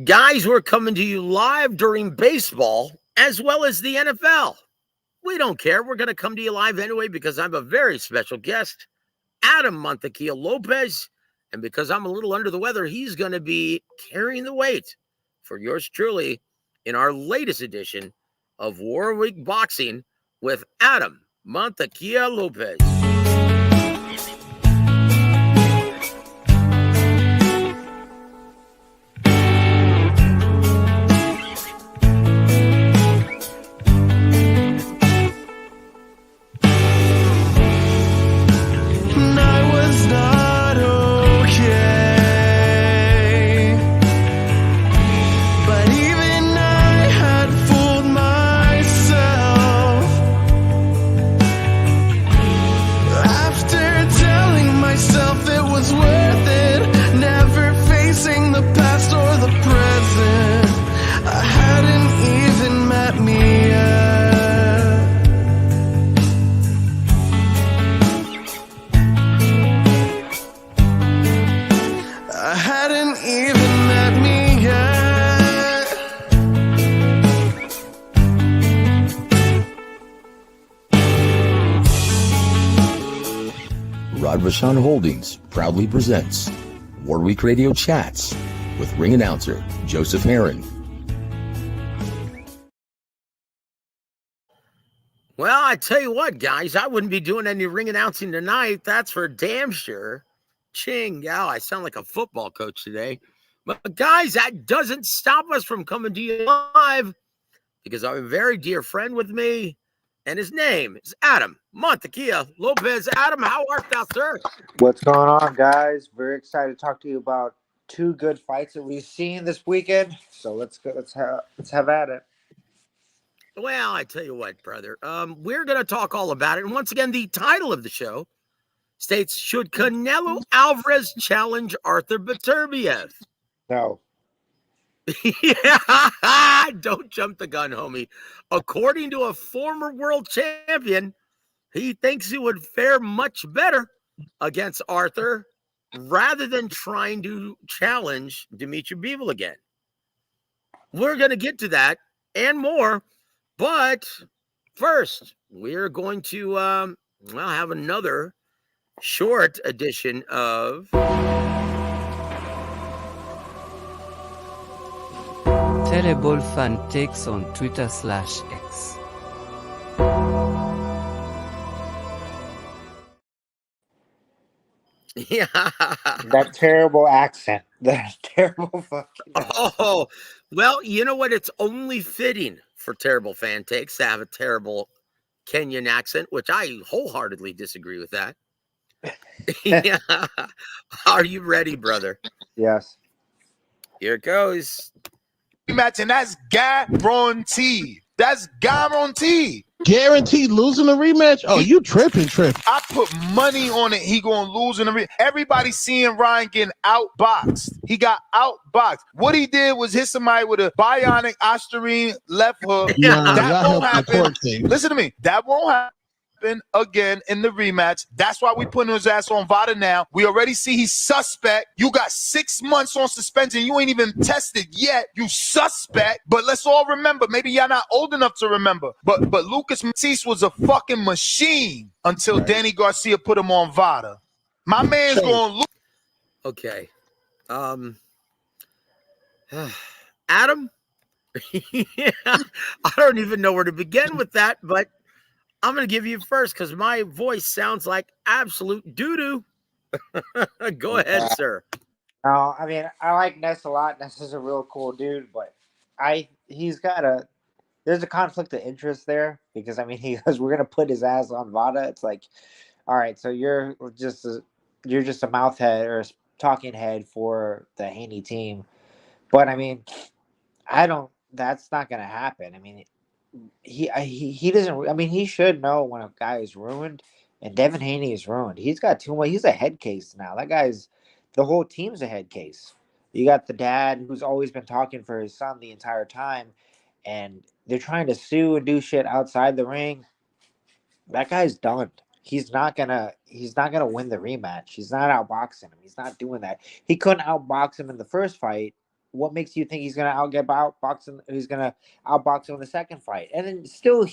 Guys, we're coming to you live during baseball as well as the NFL. We don't care. We're going to come to you live anyway because I'm a very special guest, Adam Montequilla Lopez. And because I'm a little under the weather, he's going to be carrying the weight for yours truly in our latest edition of War Week Boxing with Adam Montequilla Lopez. Vashon Holdings proudly presents War Week Radio Chats with ring announcer Joseph Herron. Well, I tell you what, guys, I wouldn't be doing any ring announcing tonight. That's for damn sure. Ching, yeah, I sound like a football coach today. But guys, that doesn't stop us from coming to you live because I have a very dear friend with me. And his name is Adam Montequilla Lopez. Adam, how art thou, sir? What's going on, guys? Very excited to talk to you about two good fights that we've seen this weekend. So let's have at it. Well, I tell you what, brother, we're going to talk all about it. And once again, the title of the show states, should Canelo Alvarez challenge Artur Beterbiev? No. Yeah, don't jump the gun, homie. According to a former world champion, he thinks he would fare much better against Artur rather than trying to challenge Dimitri Bivol again. We're going to get to that and more, but first, we're going to have another short edition of Terrible fan takes on Twitter/X. Yeah. That terrible accent. That terrible fucking accent. Oh, well, you know what? It's only fitting for terrible fan takes to have a terrible Kenyan accent, which I wholeheartedly disagree with that. Yeah. Are you ready, brother? Yes. Here it goes. Match, and that's guaranteed. That's guaranteed. Guaranteed losing the rematch? Oh, you tripping. I put money on it. He gonna lose in the rematch. Everybody seeing Ryan getting outboxed. He got outboxed. What he did was hit somebody with a bionic Ostarine left hook. Nah, that won't happen. Thing. Listen to me. That won't happen again in the rematch. That's why we putting his ass on VADA now. We already see he's suspect. You got 6 months on suspension. You ain't even tested yet. You suspect. But let's all remember, maybe y'all not old enough to remember, but Lucas Matisse was a fucking machine until Danny Garcia put him on VADA. My man's going to lose. Okay. Adam? Yeah, I don't even know where to begin with that, but I'm going to give you first because my voice sounds like absolute doo-doo. Go ahead, sir. No, I mean, I like Ness a lot. Ness is a real cool dude, but there's a conflict of interest there because, I mean, he goes, we're going to put his ass on VADA. It's like, all right, so you're just a mouth head or a talking head for the Haney team. But, I mean, that's not going to happen. I mean, he doesn't. I mean, he should know when a guy is ruined, and Devin Haney is ruined. He's got too much. He's a head case now. The whole team's a head case. You got the dad who's always been talking for his son the entire time, and they're trying to sue and do shit outside the ring. That guy's done. He's not gonna win the rematch. He's not outboxing him. He's not doing that. He couldn't outbox him in the first fight what makes you think he's gonna outbox him? He's gonna outbox him in the second fight, and then still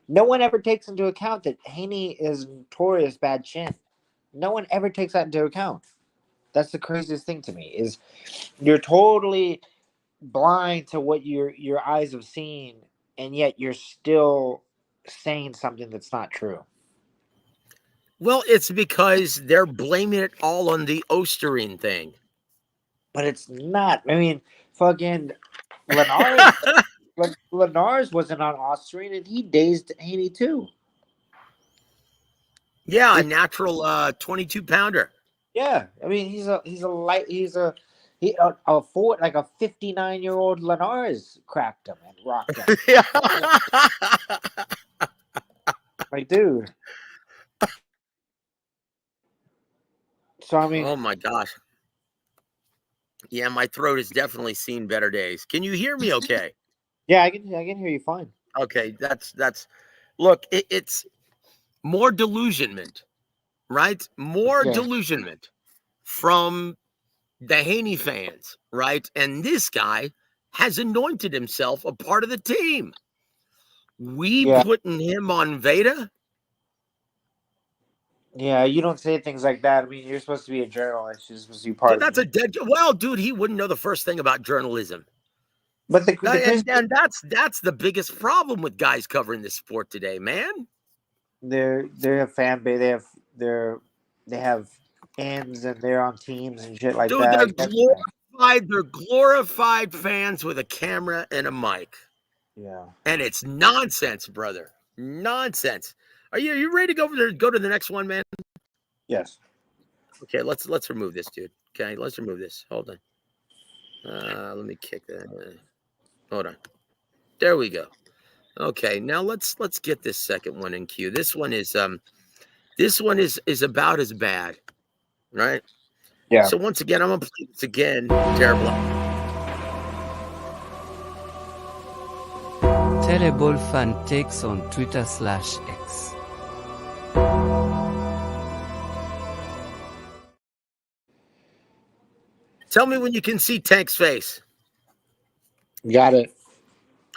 no one ever takes into account that Haney is notorious bad chin. No one ever takes that into account. That's the craziest thing to me is you're totally blind to what your eyes have seen, and yet you're still saying something that's not true. Well, it's because they're blaming it all on the Osterine thing. But it's not. I mean, fucking Linares. Linares wasn't on Austrian, and he dazed Haney too. Yeah, a natural 22-pounder. Yeah, I mean he's a 59-year-old Linares cracked him and rocked him. Like, dude. So I mean, Oh my gosh. Yeah, my throat has definitely seen better days. Can you hear me okay? yeah, I can hear you fine. Okay, that's look, it's more delusionment, right? More Yeah. delusionment from the Haney fans, right? And this guy has anointed himself a part of the team. We Yeah. putting him on Veda. Yeah, you don't say things like that. I mean, you're supposed to be a journalist. You're supposed to be part Dude, of that's a dead. Well, dude, he wouldn't know the first thing about journalism. But And that's the biggest problem with guys covering this sport today, man. they have fan base. They have ends and they're on teams and shit like Dude, that. they're glorified fans with a camera and a mic. Yeah. And it's nonsense, brother. Nonsense. Are you ready to go to the next one, man? Yes. Okay, let's remove this, dude. Okay, let's remove this. Hold on. Let me kick that. Hold on. There we go. Okay, now let's get this second one in queue. This one is about as bad, right? Yeah. So once again, I'm gonna play this again. Terrible. Terrible fan takes on Twitter/X. Tell me when you can see Tank's face. Got it.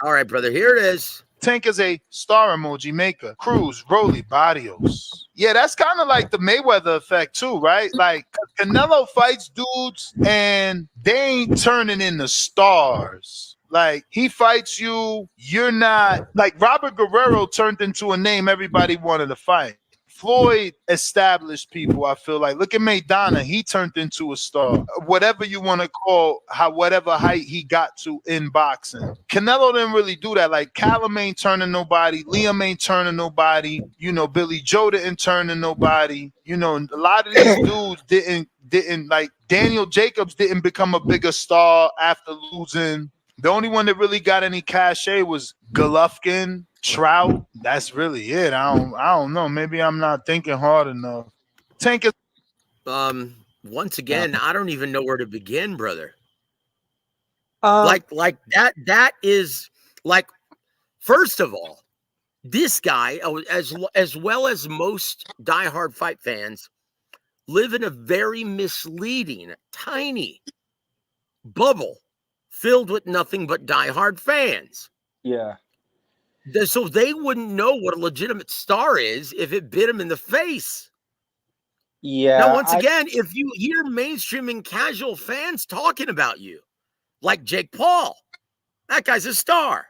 All right, brother. Here it is. Tank is a star emoji maker. Cruz, Rolly, Barrios. Yeah, that's kind of like the Mayweather effect too, right? Like Canelo fights dudes and they ain't turning into stars. Like he fights you, you're not like Robert Guerrero turned into a name everybody wanted to fight. Floyd established people, I feel like. Look at Maidana. He turned into a star. Whatever you want to call whatever height he got to in boxing. Canelo didn't really do that. Like Callum ain't turning nobody. Liam ain't turning nobody. You know, Billy Joe didn't turn to nobody. You know, a lot of these dudes didn't like Daniel Jacobs didn't become a bigger star after losing. The only one that really got any cachet was Golovkin, Trout. That's really it. I don't know. Maybe I'm not thinking hard enough. Tank is Once again, I don't even know where to begin, brother. Like That is like, first of all, this guy, as well as most diehard fight fans, live in a very misleading, tiny bubble filled with nothing but diehard fans. yeah. So they wouldn't know what a legitimate star is if it bit them in the face. Yeah. Now, once again, if you hear mainstream and casual fans talking about you, like Jake Paul, that guy's a star.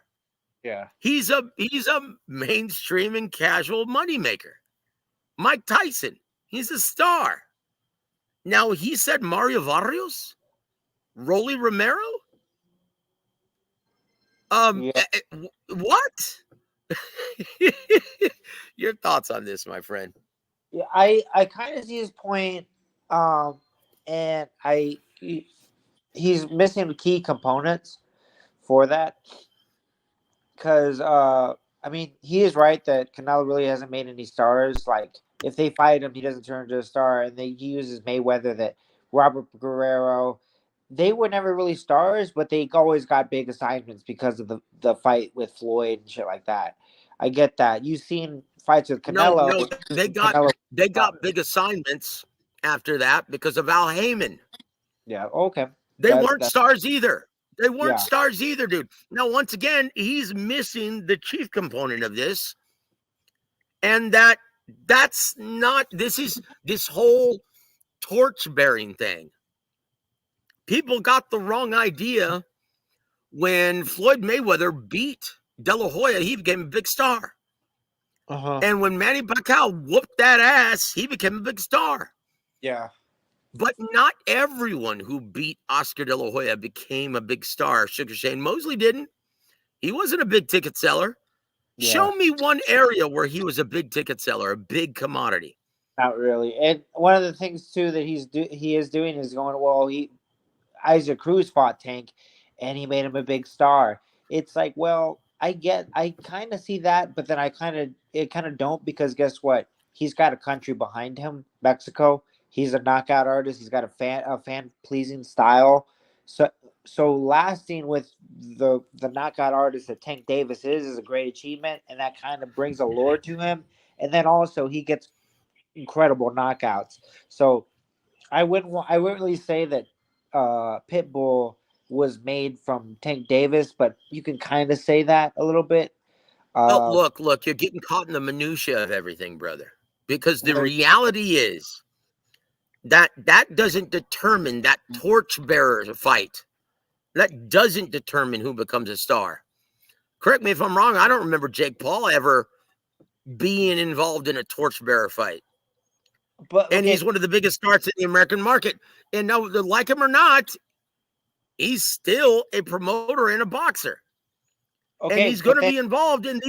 Yeah. He's a mainstream and casual moneymaker. Mike Tyson, he's a star. Now, he said Mario Barrios, Rolly Romero. What? Your thoughts on this, my friend? Yeah, I kind of see his point, and he's missing key components for that. Because I mean, he is right that Canelo really hasn't made any stars. Like if they fight him, he doesn't turn into a star, and he uses Mayweather, that Robert Guerrero. They were never really stars, but they always got big assignments because of the fight with Floyd and shit like that. I get that. You've seen fights with Canelo. No, they got big assignments after that because of Al Heyman. Yeah. Okay. They weren't That's stars either. They weren't yeah. stars either, dude. Now, once again, he's missing the chief component of this. And that's not, this whole torch bearing thing. People got the wrong idea when Floyd Mayweather beat De La Hoya, he became a big star. And when Manny Pacquiao whooped that ass, he became a big star. Yeah. But not everyone who beat Oscar De La Hoya became a big star. Sugar Shane Mosley didn't. He wasn't a big ticket seller. Yeah. Show me one area where he was a big ticket seller, a big commodity. Not really. And one of the things too that he is doing is going, well, Isaac Cruz fought Tank and he made him a big star. It's like, well, I kind of see that, but then I kind of don't, because guess what? He's got a country behind him, Mexico. He's a knockout artist. He's got a fan pleasing style. So lasting with the knockout artist that Tank Davis is a great achievement, and that kind of brings a lure to him. And then also he gets incredible knockouts. So I wouldn't really say that Pitbull was made from Tank Davis, but you can kind of say that a little bit. Look, you're getting caught in the minutia of everything, brother. Because the reality is that doesn't determine that torchbearer fight. That doesn't determine who becomes a star. Correct me if I'm wrong. I don't remember Jake Paul ever being involved in a torchbearer fight. And he's one of the biggest stars in the American market. And now, like him or not, he's still a promoter and a boxer. And he's going to be involved in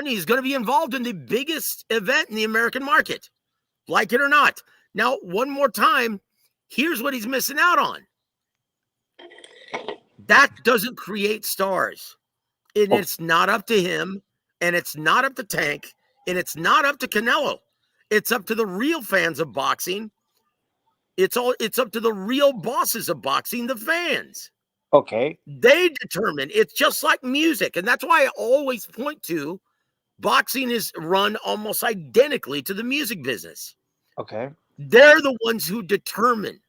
he's going to be involved in the biggest event in the American market, like it or not. Now, one more time, here's what he's missing out on. That doesn't create stars. And it's not up to him, and it's not up to Tank, and it's not up to Canelo. It's up to the real fans of boxing. It's up to the real bosses of boxing, the fans. Okay. They determine. It's just like music. And that's why I always point to boxing is run almost identically to the music business. Okay. They're the ones who determine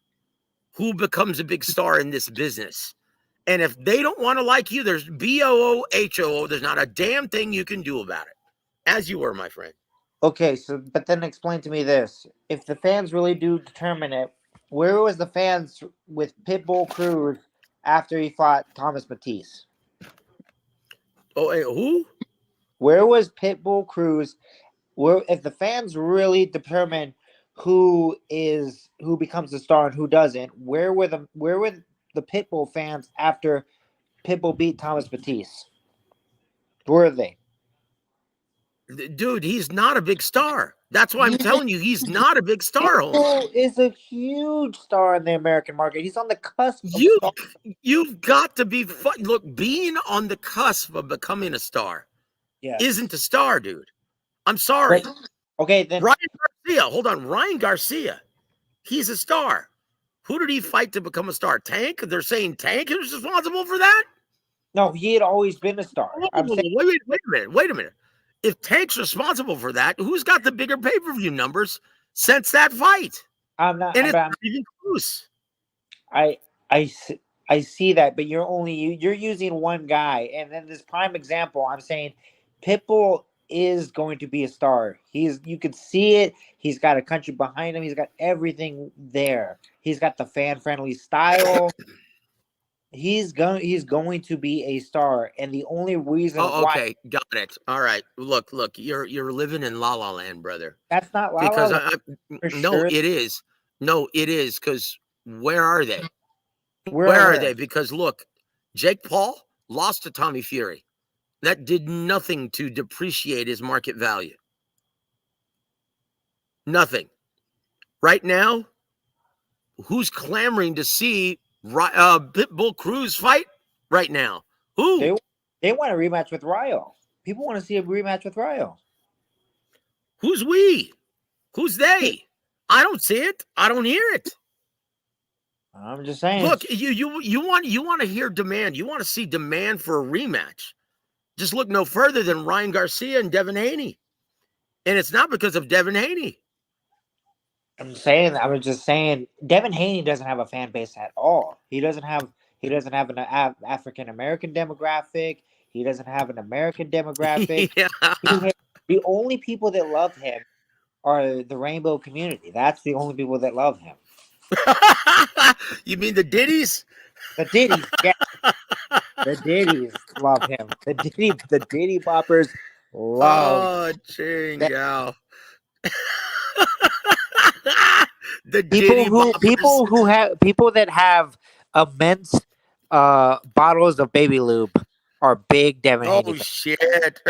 who becomes a big star in this business. And if they don't want to like you, there's BOOHOO. There's not a damn thing you can do about it. As you were, my friend. Okay, so but then explain to me this. If the fans really do determine it, where was the fans with Pitbull Cruz after he fought Thomas Matisse? Oh, hey, who? Where was Pitbull Cruz? Where, if the fans really determine who becomes the star and who doesn't, where were the Pitbull fans after Pitbull beat Thomas Matisse? Where are they? Dude, he's not a big star. That's why I'm telling you, he's not a big star. Pitbull is a huge star in the American market. He's on the cusp. You've got to be look, being on the cusp of becoming a star isn't a star, dude. I'm sorry. But, okay, then Ryan Garcia. Hold on, Ryan Garcia. He's a star. Who did he fight to become a star? Tank? They're saying Tank is responsible for that? No, he had always been a star. Wait a minute. If Tank's responsible for that, who's got the bigger pay-per-view numbers since that fight? I'm not. And it's not even close. I see that, but you're using one guy, and then this prime example. I'm saying Pitbull is going to be a star. You could see it. He's got a country behind him. He's got everything there. He's got the fan-friendly style. He's going to be a star, and the only reason okay, got it. All right, look, you're living in La La Land, brother. That's not La La Land. It is. No, it is, because where are they? Where are they? Because look, Jake Paul lost to Tommy Fury. That did nothing to depreciate his market value. Nothing. Right now, who's clamoring to see Pitbull Cruz fight right now? Who? They want a rematch with Ryo. People want to see a rematch with Ryo. Who's we? Who's they? I don't see it. I don't hear it. I'm just saying. Look, you want to hear demand. You want to see demand for a rematch. Just look no further than Ryan Garcia and Devin Haney. And it's not because of Devin Haney. I was just saying, Devin Haney doesn't have a fan base at all. He doesn't have an African American demographic. He doesn't have an American demographic. Yeah. The only people that love him are the rainbow community. That's the only people that love him. You mean the Diddies? The Diddies, yeah, the Diddies love him. The Diddy boppers love Oh, that. chingo. The Diddy boppers. People that have immense bottles of baby lube are big Devin Haney Oh fans. shit.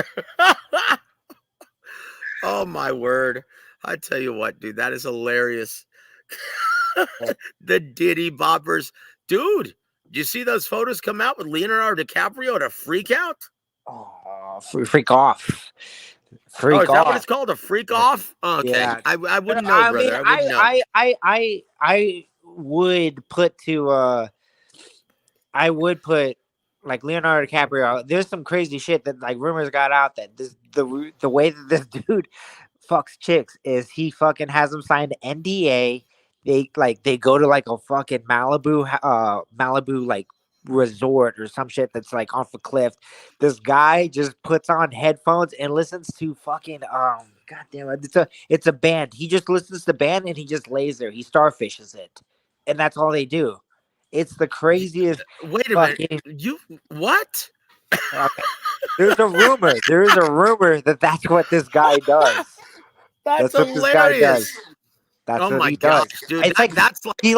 Oh my word. I tell you what, dude, that is hilarious. The Diddy boppers. Dude, did you see those photos come out with Leonardo DiCaprio at a freak out? Oh, freak off. Freak Oh, is that what off. it's called? A freak off? Okay. Yeah. I wouldn't know, brother. mean, I wouldn't know. I would put like Leonardo DiCaprio. There's some crazy shit that like rumors got out that the way that this dude fucks chicks is he fucking has them signed NDA. They go to like a fucking Malibu like resort or some shit that's like off a cliff. This guy just puts on headphones and listens to fucking god damn it. It's a band. He just listens to the band and he just lays there. He starfishes it. And that's all they do. It's the craziest. Wait a fucking, minute. You what? okay. There's a rumor. There is a rumor that that's what this guy does. That's what this guy does. hilarious. That's Oh what my he does. gosh, dude. It's That's like he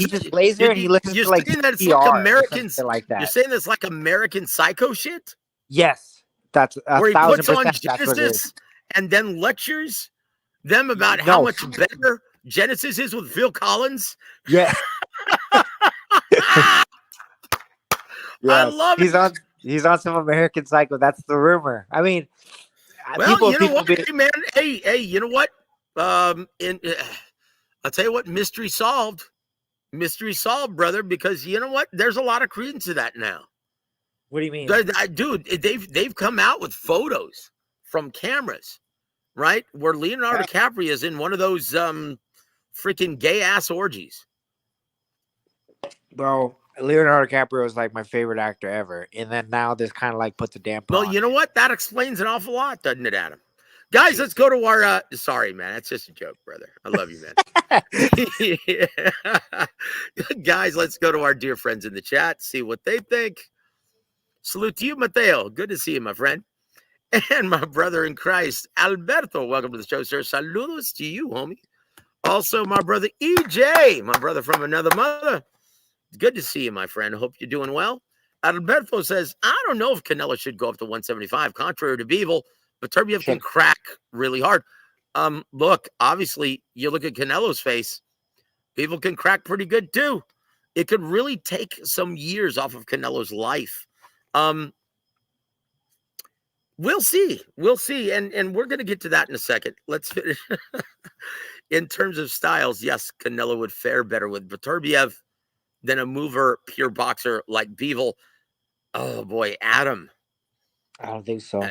just lays there and he listens you're to like saying that it's CPR like or Americans something like You're that. saying it's like American Psycho shit? Yes, that's Where he puts on 1,000%. That's what it is. Genesis and then lectures them about how much better Genesis is with Phil Collins. Yeah. I love it. He's on some American Psycho. That's the rumor. I mean, well, you know what, hey, man? Hey, you know what? I'll tell you what, mystery solved, brother. Because you know what? There's a lot of credence to that now. What do you mean, dude? They've come out with photos from cameras, right, where Leonardo DiCaprio is in one of those freaking gay ass orgies. Bro, Leonardo DiCaprio is like my favorite actor ever, and then now this kind of like puts a damper. Well, you know what? That explains an awful lot, doesn't it, Adam? Guys, let's go to our. Sorry, man. That's just a joke, brother. I love you, man. Guys, let's go to our dear friends in the chat, see what they think. Salute to you, Mateo. Good to see you, my friend. And my brother in Christ, Alberto. Welcome to the show, sir. Saludos to you, homie. Also, my brother EJ, my brother from another mother. Good to see you, my friend. Hope you're doing well. Alberto says, I don't know if Canelo should go up to 175. Contrary to Bivol-Beterbiev can crack really hard. Look, obviously, you look at Canelo's face, Bivol can crack pretty good too. It could really take some years off of Canelo's life. We'll see. And we're going to get to that in a second. Let's finish. In terms of styles, yes, Canelo would fare better with Beterbiev than a mover, pure boxer like Bivol. Oh boy, Adam. I don't think so.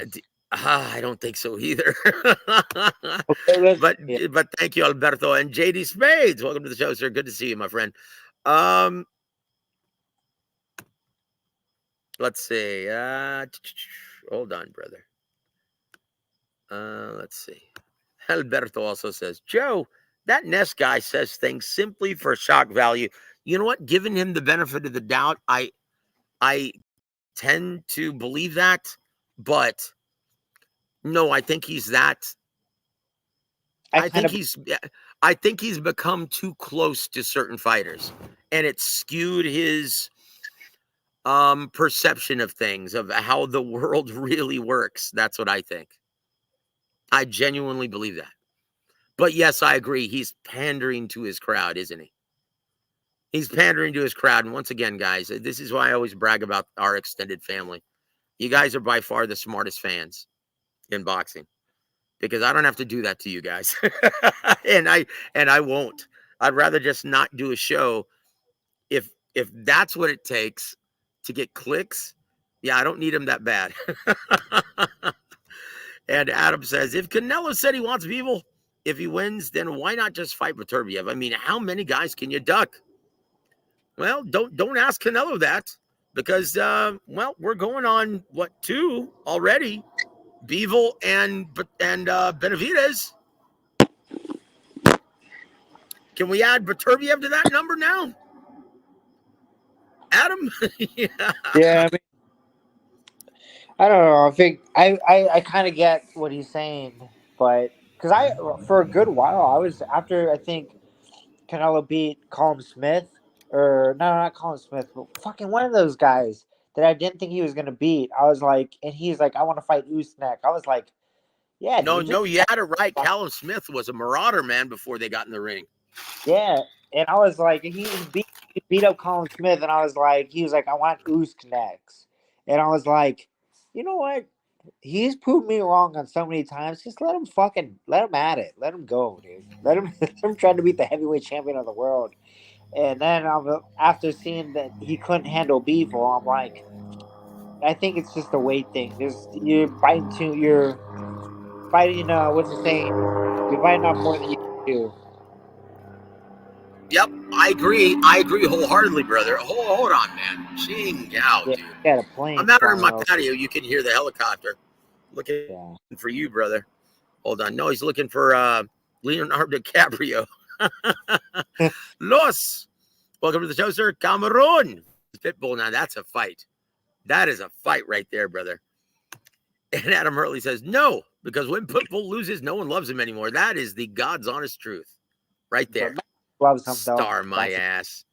I don't think so either. Okay, but thank you, Alberto and JD Spades. Welcome to the show, sir. Good to see you, my friend. Let's see. Hold on, brother. Let's see. Alberto also says, Joe, that Ness guy says things simply for shock value. You know what? Giving him the benefit of the doubt, I tend to believe that, but no, I think he's that. I think he's become too close to certain fighters, and it's skewed his perception of things, of how the world really works. That's what I think. I genuinely believe that. But yes, I agree. He's pandering to his crowd, isn't he? He's pandering to his crowd. And once again, guys, this is why I always brag about our extended family. You guys are by far the smartest fans in boxing, because I don't have to do that to you guys. and I won't. I'd rather just not do a show if that's what it takes to get clicks. Yeah, I don't need him that bad. And Adam says, if Canelo said he wants Bivol, If he wins, then why not just fight Beterbiev? I mean, how many guys can you duck? Well, don't ask Canelo that because we're going on what 2 already. Bivol and Benavidez. Can we add Beterbiev to that number now? Adam? Yeah, I mean, I don't know. I think I kind of get what he's saying, but because for a good while I was after I think Canelo beat Colin Smith or no, not Colin Smith, but fucking one of those guys that I didn't think he was gonna beat. I was like, and he's like, I want to fight Usnek. I was like, yeah, No, dude, just you had it right. Callum Smith was a marauder, man, before they got in the ring. yeah. And I was like, he beat up Colin Smith, and I was like, he was like, I want Usnek, and I was like, you know what? He's proved me wrong on so many times. Just let him at it. Let him go, dude. Let him try to beat the heavyweight champion of the world. And then after seeing that he couldn't handle Bivol, I'm like, I think it's just a weight thing. You're fighting. What's the saying? You're biting off more than you can do. Yep, I agree wholeheartedly, brother. Hold on, man. Ching out, Yeah, dude. got a plane I'm out here in my flying over. patio. You can hear the helicopter looking Yeah. for you, brother. Hold on. No, he's looking for Leonardo DiCaprio. Los. Welcome to the show, sir. Cameroon. Pitbull. Now that's a fight. That is a fight right there, brother. And Adam Hurley says, no, because when Pitbull loses, no one loves him anymore. That is the God's honest truth right there. Loves him though. Star my ass.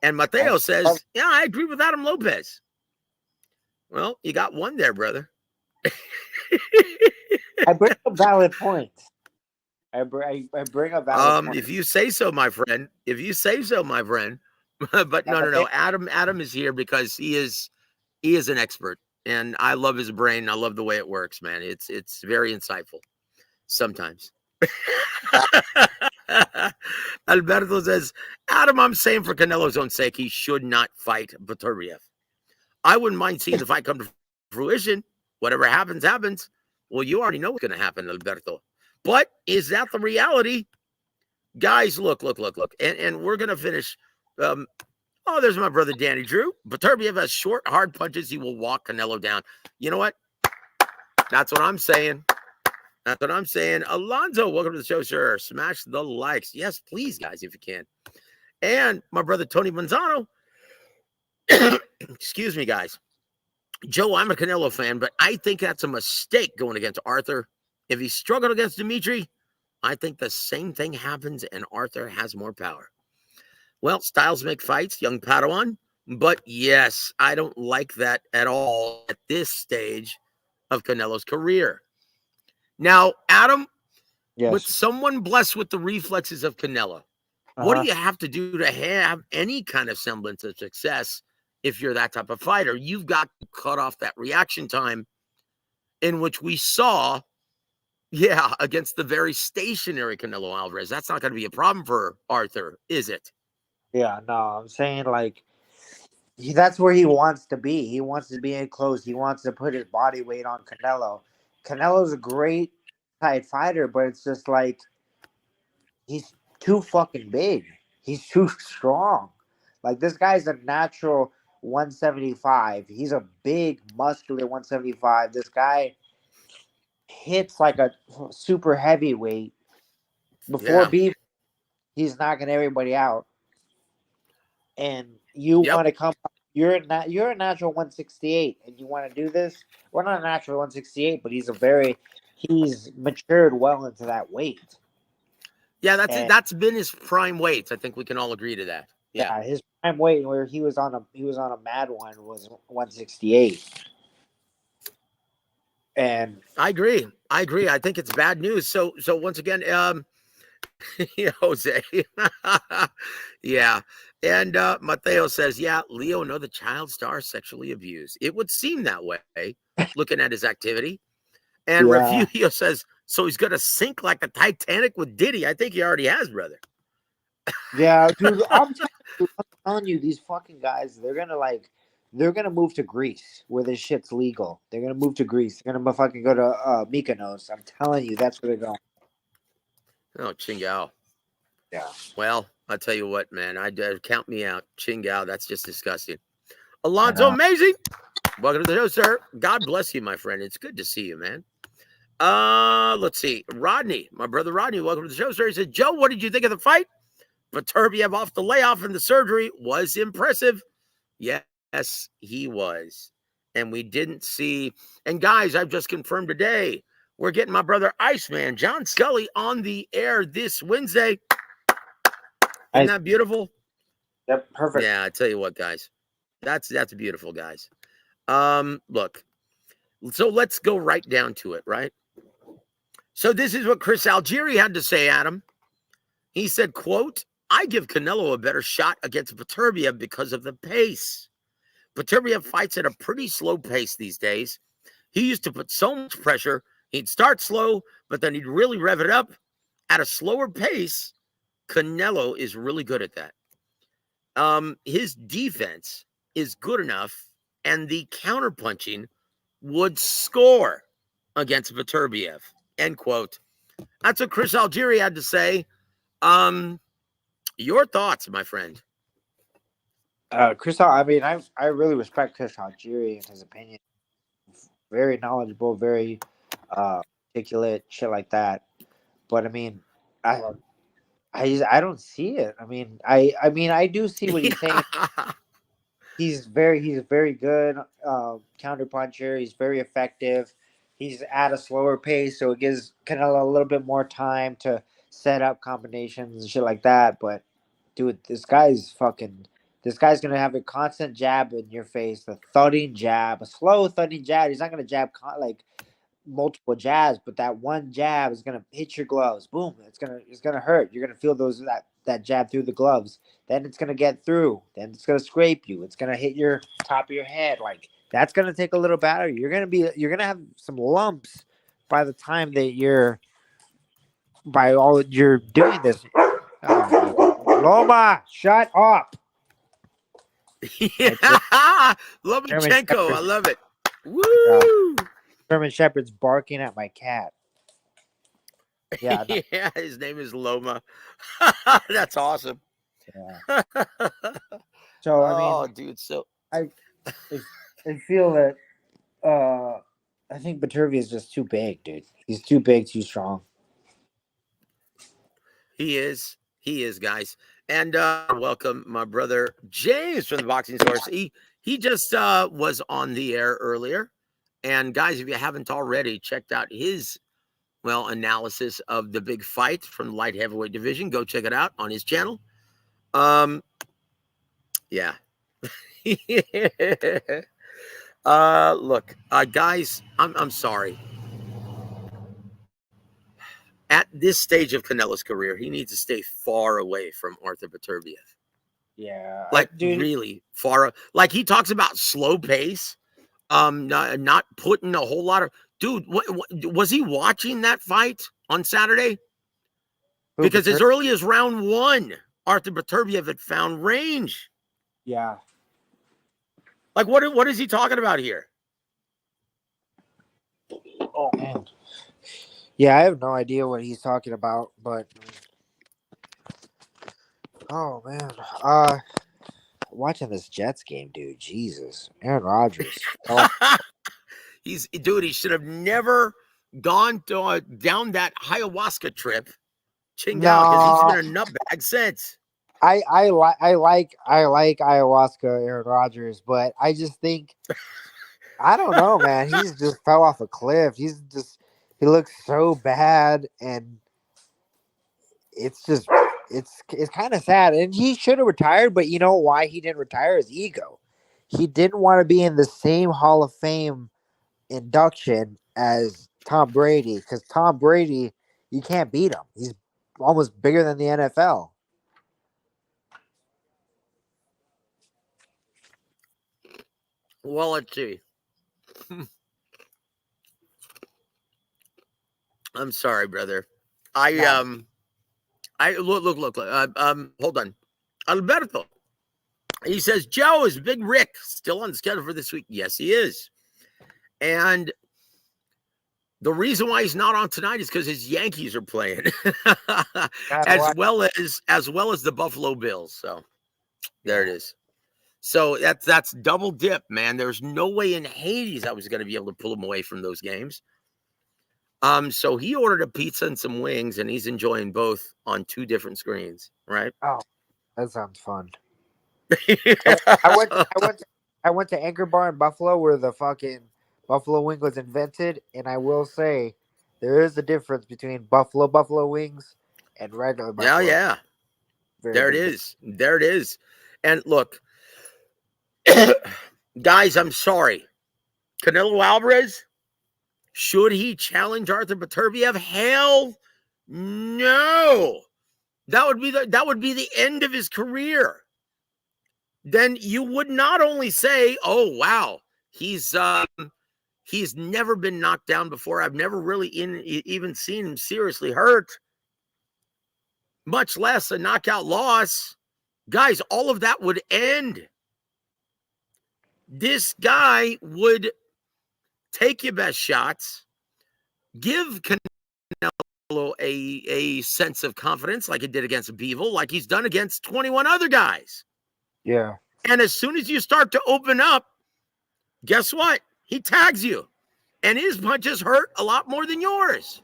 And Mateo says, yeah, I agree with Adam Lopez. Well, you got one there, brother. I bring up valid points. I bring up valid points. If you say so, my friend. If you say so, my friend. But no. Adam is here because he is an expert. And I love his brain. I love the way it works, man. It's very insightful sometimes. Alberto says, Adam, I'm saying for Canelo's own sake, he should not fight Beterbiev. I wouldn't mind seeing the fight come to fruition. Whatever happens, happens. Well, you already know what's going to happen, Alberto. But is that the reality? Guys, look. And we're going to finish. There's my brother Danny Drew. Beterbiev has short, hard punches. He will walk Canelo down. You know what? That's what I'm saying. Alonzo, welcome to the show, sir. Smash the likes. Yes, please, guys, if you can. And my brother Tony Manzano. Excuse me, guys. Joe, I'm a Canelo fan, but I think that's a mistake going against Arthur. If he struggled against Dimitri, I think the same thing happens and Arthur has more power. Well, styles make fights, young Padawan. But yes, I don't like that at all at this stage of Canelo's career. Now, Adam, Yes. with someone blessed with the reflexes of Canelo, what do you have to do to have any kind of semblance of success if you're that type of fighter? You've got to cut off that reaction time in which we saw, against the very stationary Canelo Alvarez. That's not going to be a problem for Arthur, is it? Yeah, no, I'm saying like that's where he wants to be. He wants to be in close. He wants to put his body weight on Canelo. Canelo's a great tight fighter, but it's just like he's too fucking big. He's too strong. Like this guy's a natural 175. He's a big, muscular 175. This guy hits like a super heavyweight. Before beef, he's knocking everybody out. And you want to come up, you're a natural 168 and you want to do this. Well, not a natural 168, but he's matured well into that weight. Yeah, that's been his prime weight. I think we can all agree to that. Yeah, his prime weight where he was on a mad one was 168. And I agree. I think it's bad news. So once again, Jose. Yeah. And Mateo says, Leo, no, the child star sexually abused. It would seem that way, looking at his activity. And Refugio says, so he's going to sink like the Titanic with Diddy. I think he already has, brother. Yeah, dude, I'm telling you, these fucking guys, they're gonna move to Greece where this shit's legal. They're gonna move to Greece. They're gonna fucking go to Mykonos. I'm telling you, that's where they're going. Oh, Chingao. Yeah. Well, I'll tell you what, man. Count me out. Chingao, that's just disgusting. Alonzo Amazing. Welcome to the show, sir. God bless you, my friend. It's good to see you, man. Let's see. Rodney, my brother Rodney, welcome to the show, sir. He said, Joe, what did you think of the fight? Beterbiev off the layoff and the surgery was impressive. Yes, he was. And we didn't see. And guys, I've just confirmed today, we're getting my brother Iceman, John Scully, on the air this Wednesday. Isn't that beautiful? Yep, perfect. Yeah, I tell you what, guys. That's beautiful, guys. Look. So let's go right down to it, right? So this is what Chris Algieri had to say, Adam. He said, quote, I give Canelo a better shot against Beterbiev because of the pace. Beterbiev fights at a pretty slow pace these days. He used to put so much pressure. He'd start slow, but then he'd really rev it up at a slower pace. Canelo is really good at that. His defense is good enough, and the counterpunching would score against Beterbiev. End quote. That's what Chris Algieri had to say. Your thoughts, my friend? Chris, I mean, I really respect Chris Algieri and his opinion. Very knowledgeable, very articulate, shit like that. But I mean, I don't see it. I mean, I do see what he's saying. He's very good counter puncher. He's very effective. He's at a slower pace, so it gives Canelo a little bit more time to set up combinations and shit like that. But dude, this guy's gonna have a constant jab in your face, a thudding jab, a slow thudding jab. He's not gonna jab like multiple jabs, but that one jab is gonna hit your gloves. Boom! It's gonna hurt. You're gonna feel that jab through the gloves. Then it's gonna get through. Then it's gonna scrape you. It's gonna hit your top of your head. Like that's gonna take a little battery. You're gonna have some lumps by the time that you're doing this. Loma, shut up. Yeah, Lomachenko, I love it. Woo! German Shepherd's barking at my cat. Yeah, yeah, his name is Loma. That's awesome. Yeah. So I mean, dude, so I feel that I think Beterbiev is just too big, dude. He's too big, too strong. He is, guys. And welcome, my brother James from the Boxing Source. He just was on the air earlier. And guys, if you haven't already checked out his analysis of the big fight from the light heavyweight division, go check it out on his channel. Yeah. Look, guys, I'm sorry. At this stage of Canelo's career, he needs to stay far away from Artur Beterbiev. Yeah, like really far. Like he talks about slow pace, not putting a whole lot of. Dude, what was he watching that fight on Saturday? Because as early as round 1, Artur Beterbiev had found range. Yeah. Like what is he talking about here? Oh man. Yeah, I have no idea what he's talking about, but oh man. Watching this Jets game, dude. Jesus. Aaron Rodgers. He should have never gone down that ayahuasca trip. Because he's been a nutbag since. I like ayahuasca, Aaron Rodgers, but I just think I don't know, man. He's just fell off a cliff. He looks so bad, and it's kind of sad. And he should have retired, but you know why he didn't retire? His ego. He didn't want to be in the same Hall of Fame induction as Tom Brady, because Tom Brady, you can't beat him. He's almost bigger than the NFL. Well, let's see. I'm sorry, brother. Look. Hold on. Alberto. He says, Joe, is Big Rick still on the schedule for this week? Yes, he is. And The reason why he's not on tonight is because his Yankees are playing, God, as why- well as the Buffalo Bills. So there it Yeah. is. So that's double dip, man. There's no way in Hades I was going to be able to pull him away from those games. So he ordered a pizza and some wings, and he's enjoying both on 2 different screens, right? Oh, that sounds fun. I went to Anchor Bar in Buffalo where the fucking buffalo wing was invented, and I will say there is a difference between buffalo wings and regular buffalo. Yeah. Very There it big is. There it is. And look, guys, I'm sorry. Canelo Alvarez, should he challenge Artur Beterbiev? Hell no. That would be the end of his career. Then you would not only say, "Oh wow, he's never been knocked down before. I've never really even seen him seriously hurt, much less a knockout loss." Guys, all of that would end. This guy would take your best shots, give Canelo a sense of confidence like he did against Bivol, like he's done against 21 other guys. Yeah. And as soon as you start to open up, guess what? He tags you. And his punches hurt a lot more than yours.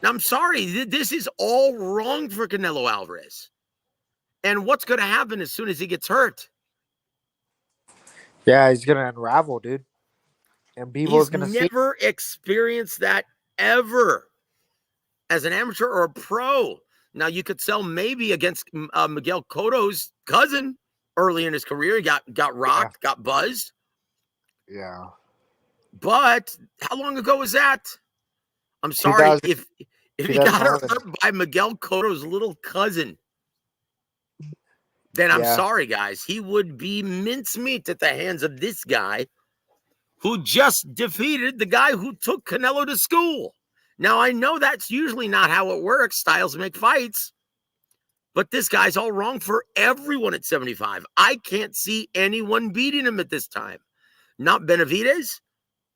Now, I'm sorry. This is all wrong for Canelo Alvarez. And what's going to happen as soon as he gets hurt? Yeah, he's gonna unravel, dude. And Bevil's He's gonna see. never experienced that ever as an amateur or a pro. Now, you could sell maybe against Miguel Cotto's cousin early in his career. He got rocked, got buzzed. Yeah. But how long ago was that? I'm sorry if he got hurt by Miguel Cotto's little cousin. Then I'm sorry, guys. He would be mincemeat at the hands of this guy who just defeated the guy who took Canelo to school. Now, I know that's usually not how it works. Styles make fights. But this guy's all wrong for everyone at 75. I can't see anyone beating him at this time. Not Benavidez,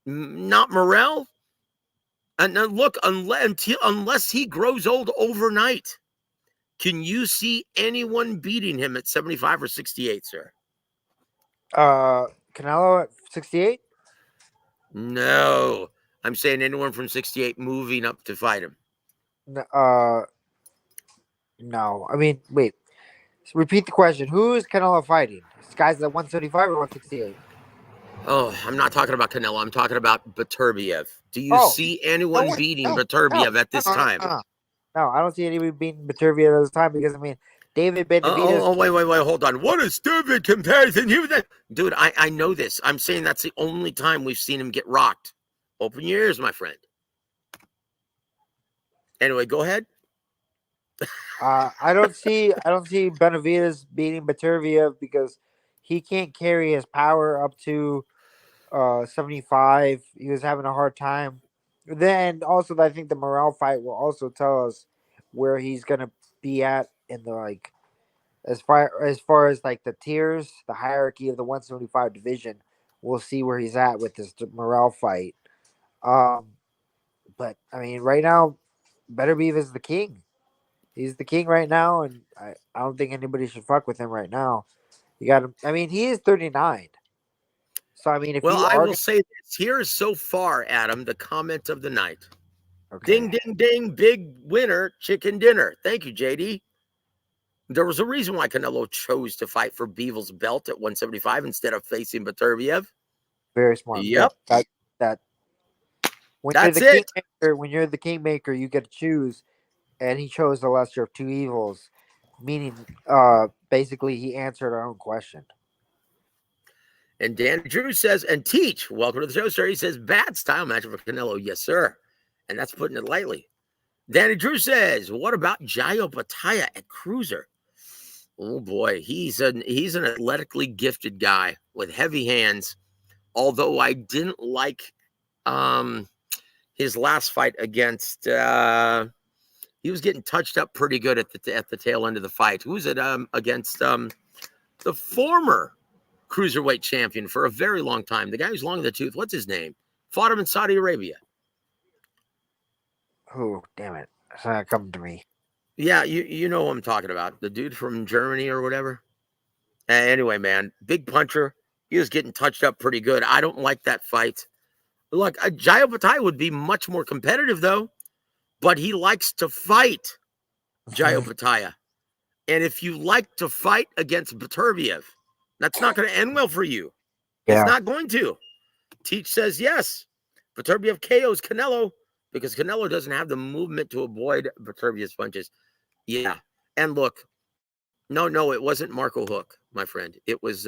not Morrell. And look, unless he grows old overnight, can you see anyone beating him at 75 or 68, sir? Canelo at 68? No. I'm saying anyone from 68 moving up to fight him. No. I mean, wait. So repeat the question. Who is Canelo fighting? This guy's at 175 or 168? Oh, I'm not talking about Canelo. I'm talking about Beterbiev. Do you see anyone beating Beterbiev at this time? No, I don't see anybody beating Beterbiev at this time because, I mean, David Benavidez. Wait, hold on. What a stupid comparison. Dude, I know this. I'm saying that's the only time we've seen him get rocked. Open your ears, my friend. Anyway, go ahead. I don't see Benavidez beating Beterbiev because he can't carry his power up to 75. He was having a hard time. Then also, I think the Morrell fight will also tell us where he's gonna be at in the as far as like the tiers, the hierarchy of the 175 division. We'll see where he's at with this Morrell fight. But I mean, right now, Beterbiev is the king. He's the king right now, and I don't think anybody should fuck with him right now. You got him. I mean, he is 39. So I mean, if I will say this here is so far, Adam, the comment of the night. Okay. Ding, ding, ding, big winner, chicken dinner. Thank you, JD. There was a reason why Canelo chose to fight for Bivol's belt at 175 instead of facing Beterbiev. Very smart. Yep. That. When That's you're the it. Kingmaker, when you're the kingmaker, you get to choose, and he chose the lesser of two evils, meaning basically he answered our own question. And Dan Drew says, and Teach, welcome to the show, sir. He says, bad style match for Canelo. Yes, sir. And that's putting it lightly. Danny Drew says, what about Jayo Pataya at cruiser? Oh, boy. He's an athletically gifted guy with heavy hands. Although I didn't like his last fight against he was getting touched up pretty good at the tail end of the fight. Who was it against the former Cruiserweight champion for a very long time. The guy who's long in the tooth. What's his name? Fought him in Saudi Arabia. Oh, damn it. It's not coming to me. Yeah, you know who I'm talking about. The dude from Germany or whatever. Anyway, man, big puncher. He was getting touched up pretty good. I don't like that fight. Look, Jai Opetaia would be much more competitive, though. But he likes to fight, Jai Opetaia. And if you like to fight against Beterbiev, that's not going to end well for you. Yeah. It's not going to. Teach says yes. Beterbiev KOs Canelo because Canelo doesn't have the movement to avoid Beterbiev's punches. Yeah. And look, no, it wasn't Marco Hook, my friend. It was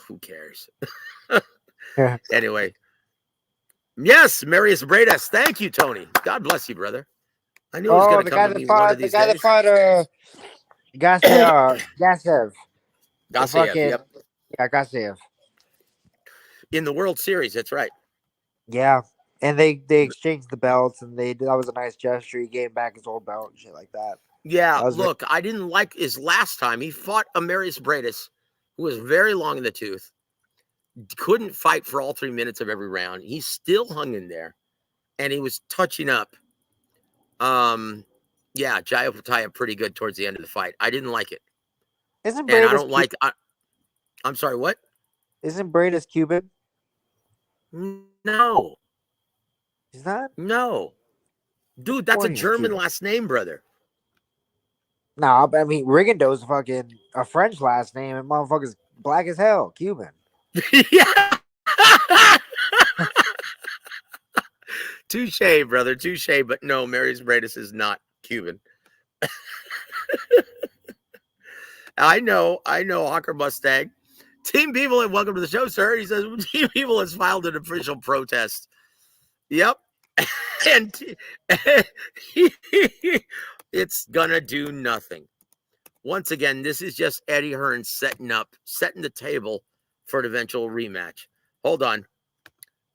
who cares? Yeah. Anyway. Yes, Marius Bredas. Thank you, Tony. God bless you, brother. I knew it was going to come to me one of these days. The guy that fought Gasev. Garcia, yep. Yeah, Gasev. In the World Series, that's right. Yeah. And they exchanged the belts, and that was a nice gesture. He gave back his old belt and shit like that. Yeah, look, I didn't like his last time. He fought Marius Bredas, who was very long in the tooth. Couldn't fight for all 3 minutes of every round. He still hung in there, and he was touching up. Yeah, Jai Opetaia pretty good towards the end of the fight. I didn't like it. Isn't And Bredas I don't like. I'm sorry, what? Isn't Bredas Cuban? No. He's not? No. Dude, that's a German last name, brother. No, but I mean, Rigondeaux's fucking a French last name, and motherfucker's black as hell, Cuban. Yeah. Touche, brother. Touche. But no, Marius Bredas is not Cuban. I know, Hawker Mustang. Team Bivol, and welcome to the show, sir. He says Team Bivol has filed an official protest. Yep. And it's gonna do nothing. Once again, this is just Eddie Hearn setting the table for an eventual rematch. Hold on.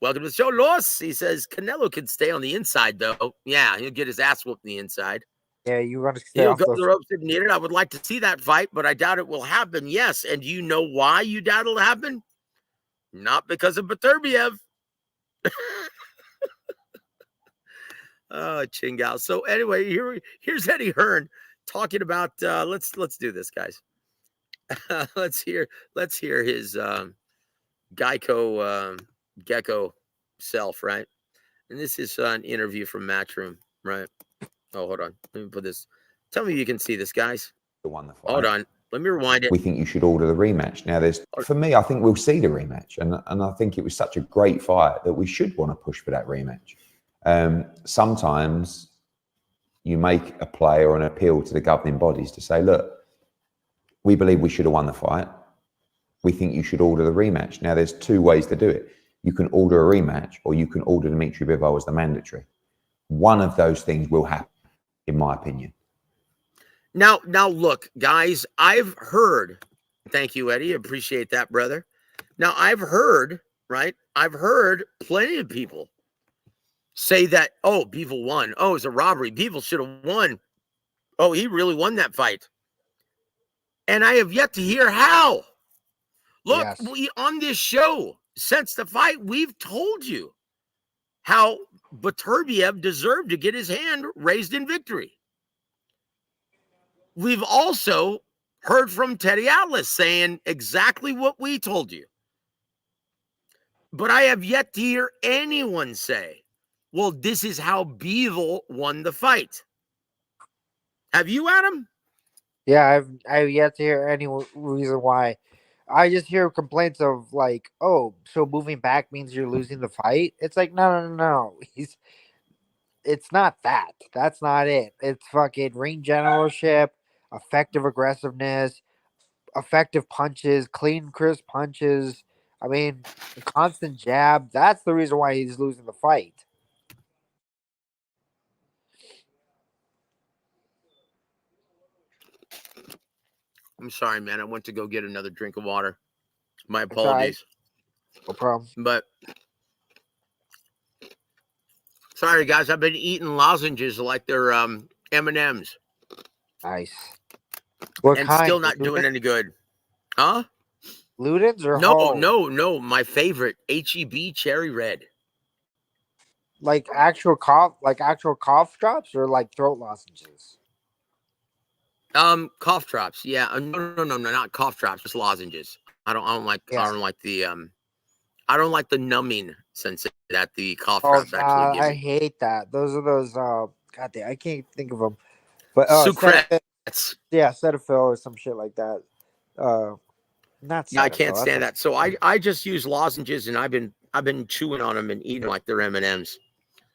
Welcome to the show, Los. He says Canelo can stay on the inside, though. Yeah, he'll get his ass whooped on the inside. Yeah, you want to stay He'll off go to the ropes if needed. I would like to see that fight, but I doubt it will happen. Yes, and you know why you doubt it'll happen? Not because of Beterbiev. Oh, Chingao. So anyway, here's Eddie Hearn talking about. Let's do this, guys. let's hear his Gecko self, right? And this is an interview from Matchroom, right? Oh, hold on. Let me put this. Tell me if you can see this, guys. Won the fight. Hold on. Let me rewind it. We think you should order the rematch. Now, for me, I think we'll see the rematch. And I think it was such a great fight that we should want to push for that rematch. Sometimes you make a play or an appeal to the governing bodies to say, look, we believe we should have won the fight. We think you should order the rematch. Now, there's two ways to do it. You can order a rematch, or you can order Dimitri Bivol as the mandatory. One of those things will happen, in my opinion. Now, look, guys, I've heard. Thank you, Eddie. Appreciate that, brother. Now, I've heard, right? I've heard plenty of people say that, oh, Bivol won. Oh, it's a robbery. Bivol should have won. Oh, he really won that fight. And I have yet to hear how. Look, Yes. We on this show, since the fight, we've told you how Beterbiev deserved to get his hand raised in victory. We've also heard from Teddy Atlas saying exactly what we told you. But I have yet to hear anyone say, well, this is how Bivol won the fight. Have you, Adam? Yeah, I've yet to hear any reason why. I just hear complaints of like, oh, so moving back means you're losing the fight. It's like, no. It's not that. That's not it. It's fucking ring generalship, effective aggressiveness, effective punches, clean, crisp punches. I mean, constant jab. That's the reason why he's losing the fight. I'm sorry, man. I went to go get another drink of water. My apologies. No problem. But sorry, guys. I've been eating lozenges like they're M&Ms. Nice. What and kind? still not doing any good. Huh? Ludens or No, Halls? no. My favorite, HEB Cherry Red. Like actual cough drops or like throat lozenges? Cough drops. Yeah. No, not cough drops. Just lozenges. I don't like the numbing sense that the cough Oh, drops actually give I me. hate that. Those are those. God damn, I can't think of them. But Sucrets. Cetaphil or some shit like that. Not Cetaphil. Yeah, I can't that's stand not- that. So I just use lozenges, and I've been chewing on them and eating like they're M&Ms.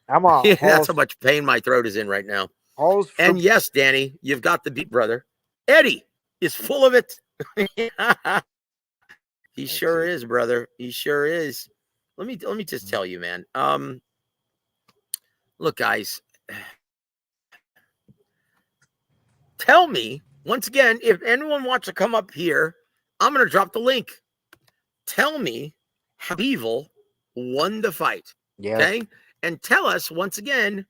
I'm on That's Halls. how much pain my throat is in right now. Halls And yes, Danny, you've got the beat, brother. Eddie is full of it. He sure is, brother. He sure is. Let me just tell you, man. Look, guys. Tell me once again, if anyone wants to come up here, I'm going to drop the link. Tell me how Bivol won the fight. Yeah. Okay. And tell us once again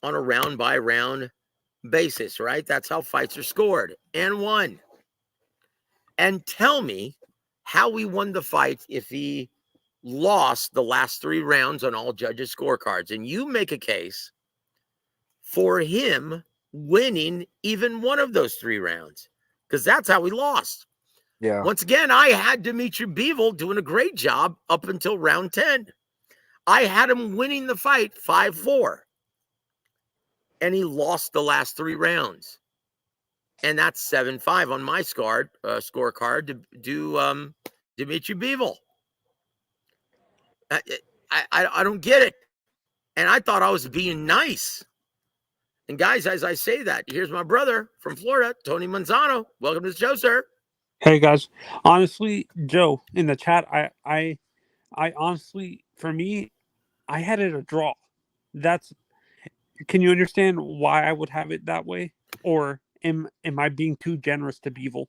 on a round by round basis, right? That's how fights are scored and won. And tell me how we won the fight if he lost the last 3 rounds on all judges' scorecards. And you make a case for him winning even one of those 3 rounds, because that's how we lost. Yeah. Once again, I had Dimitri Bivol doing a great job up until round 10. I had him winning the fight 5-4. And he lost the last 3 rounds. And that's 7-5 on my scorecard to do Dimitri Bivol. I don't get it. And I thought I was being nice. And guys, as I say that, here's my brother from Florida, Tony Manzano. Welcome to the show, sir. Hey guys, honestly, Joe in the chat, I honestly, for me, I had it a draw. Can you understand why I would have it that way, or am I being too generous to Bivol?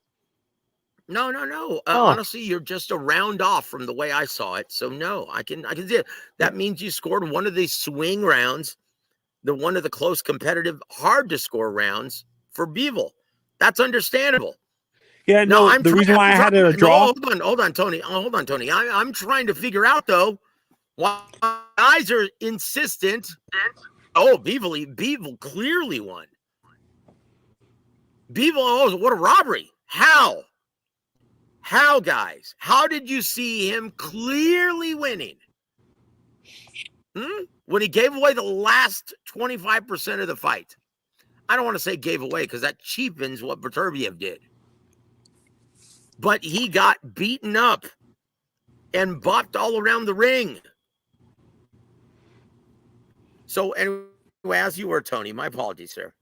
No. Honestly, you're just a round off from the way I saw it. So no, I can see it. That means you scored one of these swing rounds, one of the close, competitive, hard to score rounds for Bivol. That's understandable. Yeah, no. The reason why I had it a draw. No, hold on, Tony. I'm trying to figure out though why guys are insistent. Oh, Bivol clearly won. Bivol, what a robbery! How, guys? How did you see him clearly winning? When he gave away the last 25% of the fight. I don't want to say gave away because that cheapens what Beterbiev did. But he got beaten up and bopped all around the ring. So anyway, as you were, Tony, my apologies, sir.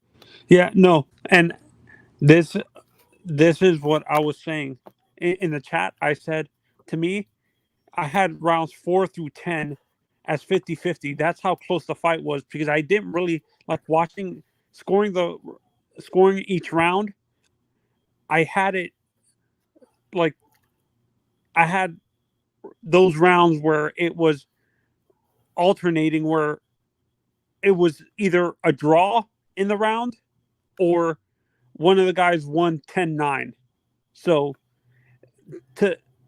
Yeah, no. And this is what I was saying. In the chat, I said, to me, I had rounds 4 through 10 as 50-50. That's how close the fight was, because I didn't really like scoring each round. I had it like I had those rounds where it was alternating, where it was either a draw in the round or one of the guys won 10-9. So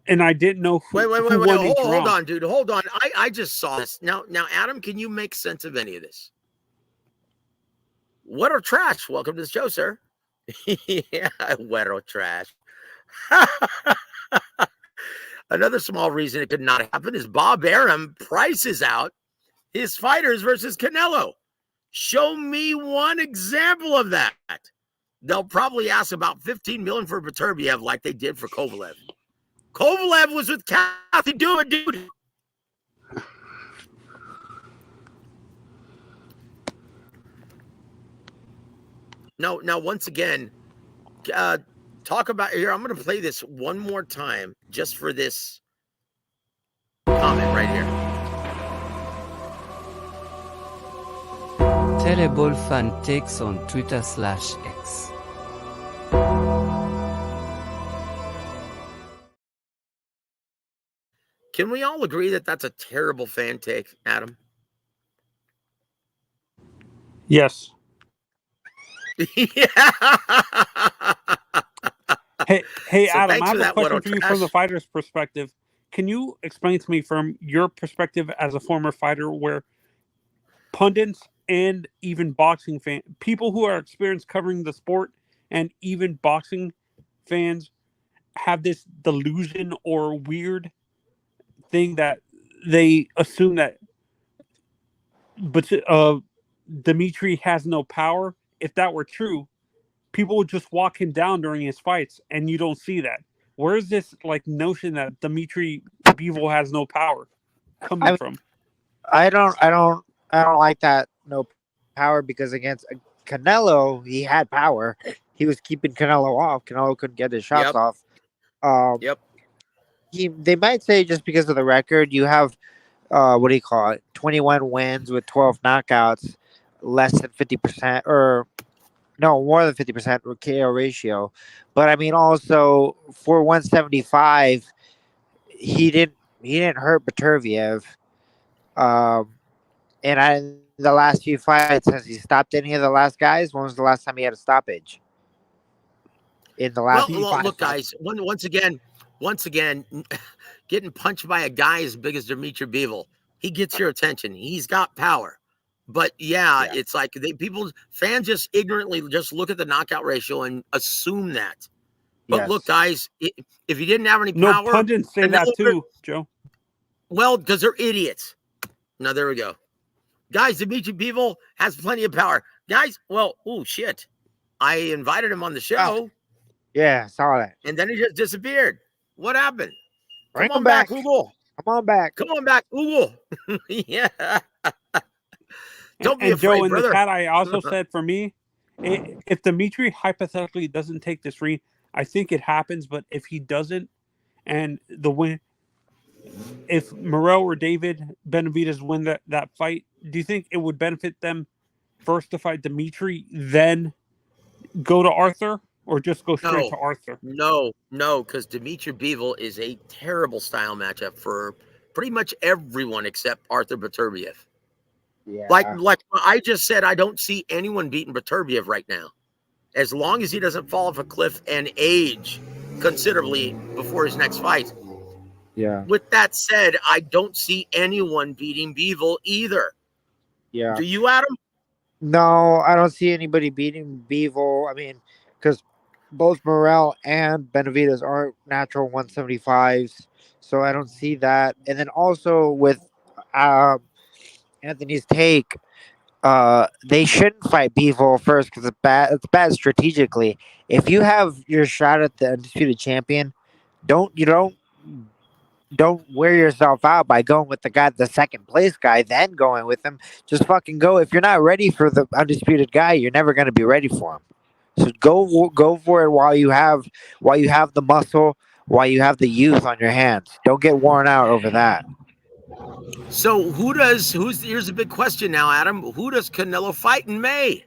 and I didn't know who won each round. Hold on, dude. Hold on. I just saw this. Now, Adam, can you make sense of any of this? What a trash. Welcome to the show, sir. Yeah, what a trash. Another small reason it could not happen is Bob Arum prices out his fighters versus Canelo. Show me one example of that. They'll probably ask about $15 million for Beterbiev like they did for Kovalev. Kovalev was with Kathy Duma, dude. No, now once again, talk about here. I'm going to play this one more time just for this comment right here. Terrible fan takes on Twitter/X. Can we all agree that that's a terrible fan take, Adam? Yes. Yeah. Hey, So Adam, thanks I for have a that, What question for you from the Trash. fighter's perspective. Can you explain to me from your perspective as a former fighter where pundits and even boxing fans, people who are experienced covering the sport and even boxing fans have this delusion or weird thing that they assume that Dimitri has no power? If that were true, people would just walk him down during his fights, and you don't see that. Where's this like notion that Dimitri Bivol has no power coming I from? I don't like that. No power because against Canelo, he had power. He was keeping Canelo off. Canelo couldn't get his shots Yep. off. Um, Yep. they might say just because of the record, you have what do you call it? 21 wins with 12 knockouts, less than 50%, or no, more than 50% KO ratio. But I mean, also for 175, he didn't hurt Beterbiev. Um, in the last few fights, has he stopped any of the last guys? When was the last time he had a stoppage? In the Well, last five look, fights. guys. Once again, getting punched by a guy as big as Dimitri Bivol, he gets your attention. He's got power. But yeah, Yeah. it's like fans just ignorantly just look at the knockout ratio and assume that. But look, Yes. guys, if he didn't have any No, power, pundits say that too, Joe. well, because they're idiots. Now there we go, guys. Dimitri Bivol has plenty of power, guys. Well, oh shit, I invited him on the show, Yeah, saw that. and then he just disappeared. What happened? Bring Come him on back, back. Google. Come on back. Come on back, Google. Yeah. Don't be And Joe, afraid, in the brother. chat, I also said for me, if Dimitri hypothetically doesn't take this ring, I think it happens. But if he doesn't, and the win, if Morel or David Benavidez win that fight, do you think it would benefit them first to fight Dimitri, then go to Arthur, or just go straight to Arthur? No, because Dimitri Bivol is a terrible style matchup for pretty much everyone except Artur Beterbiev. Yeah. Like I just said, I don't see anyone beating Beterbiev right now. As long as he doesn't fall off a cliff and age considerably before his next fight. Yeah. With that said, I don't see anyone beating Bivol either. Yeah. Do you, Adam? No, I don't see anybody beating Bivol. I mean, because both Morel and Benavidez aren't natural 175s, so I don't see that. And then also with Anthony's take, they shouldn't fight Bivol first because it's bad. It's bad strategically. If you have your shot at the undisputed champion, don't wear yourself out by going with the second place guy, then going with him. Just fucking go. If you're not ready for the undisputed guy, you're never going to be ready for him. So go for it while you have the muscle, while you have the youth on your hands. Don't get worn out over that. So here's a big question now, Adam. Who does Canelo fight in May?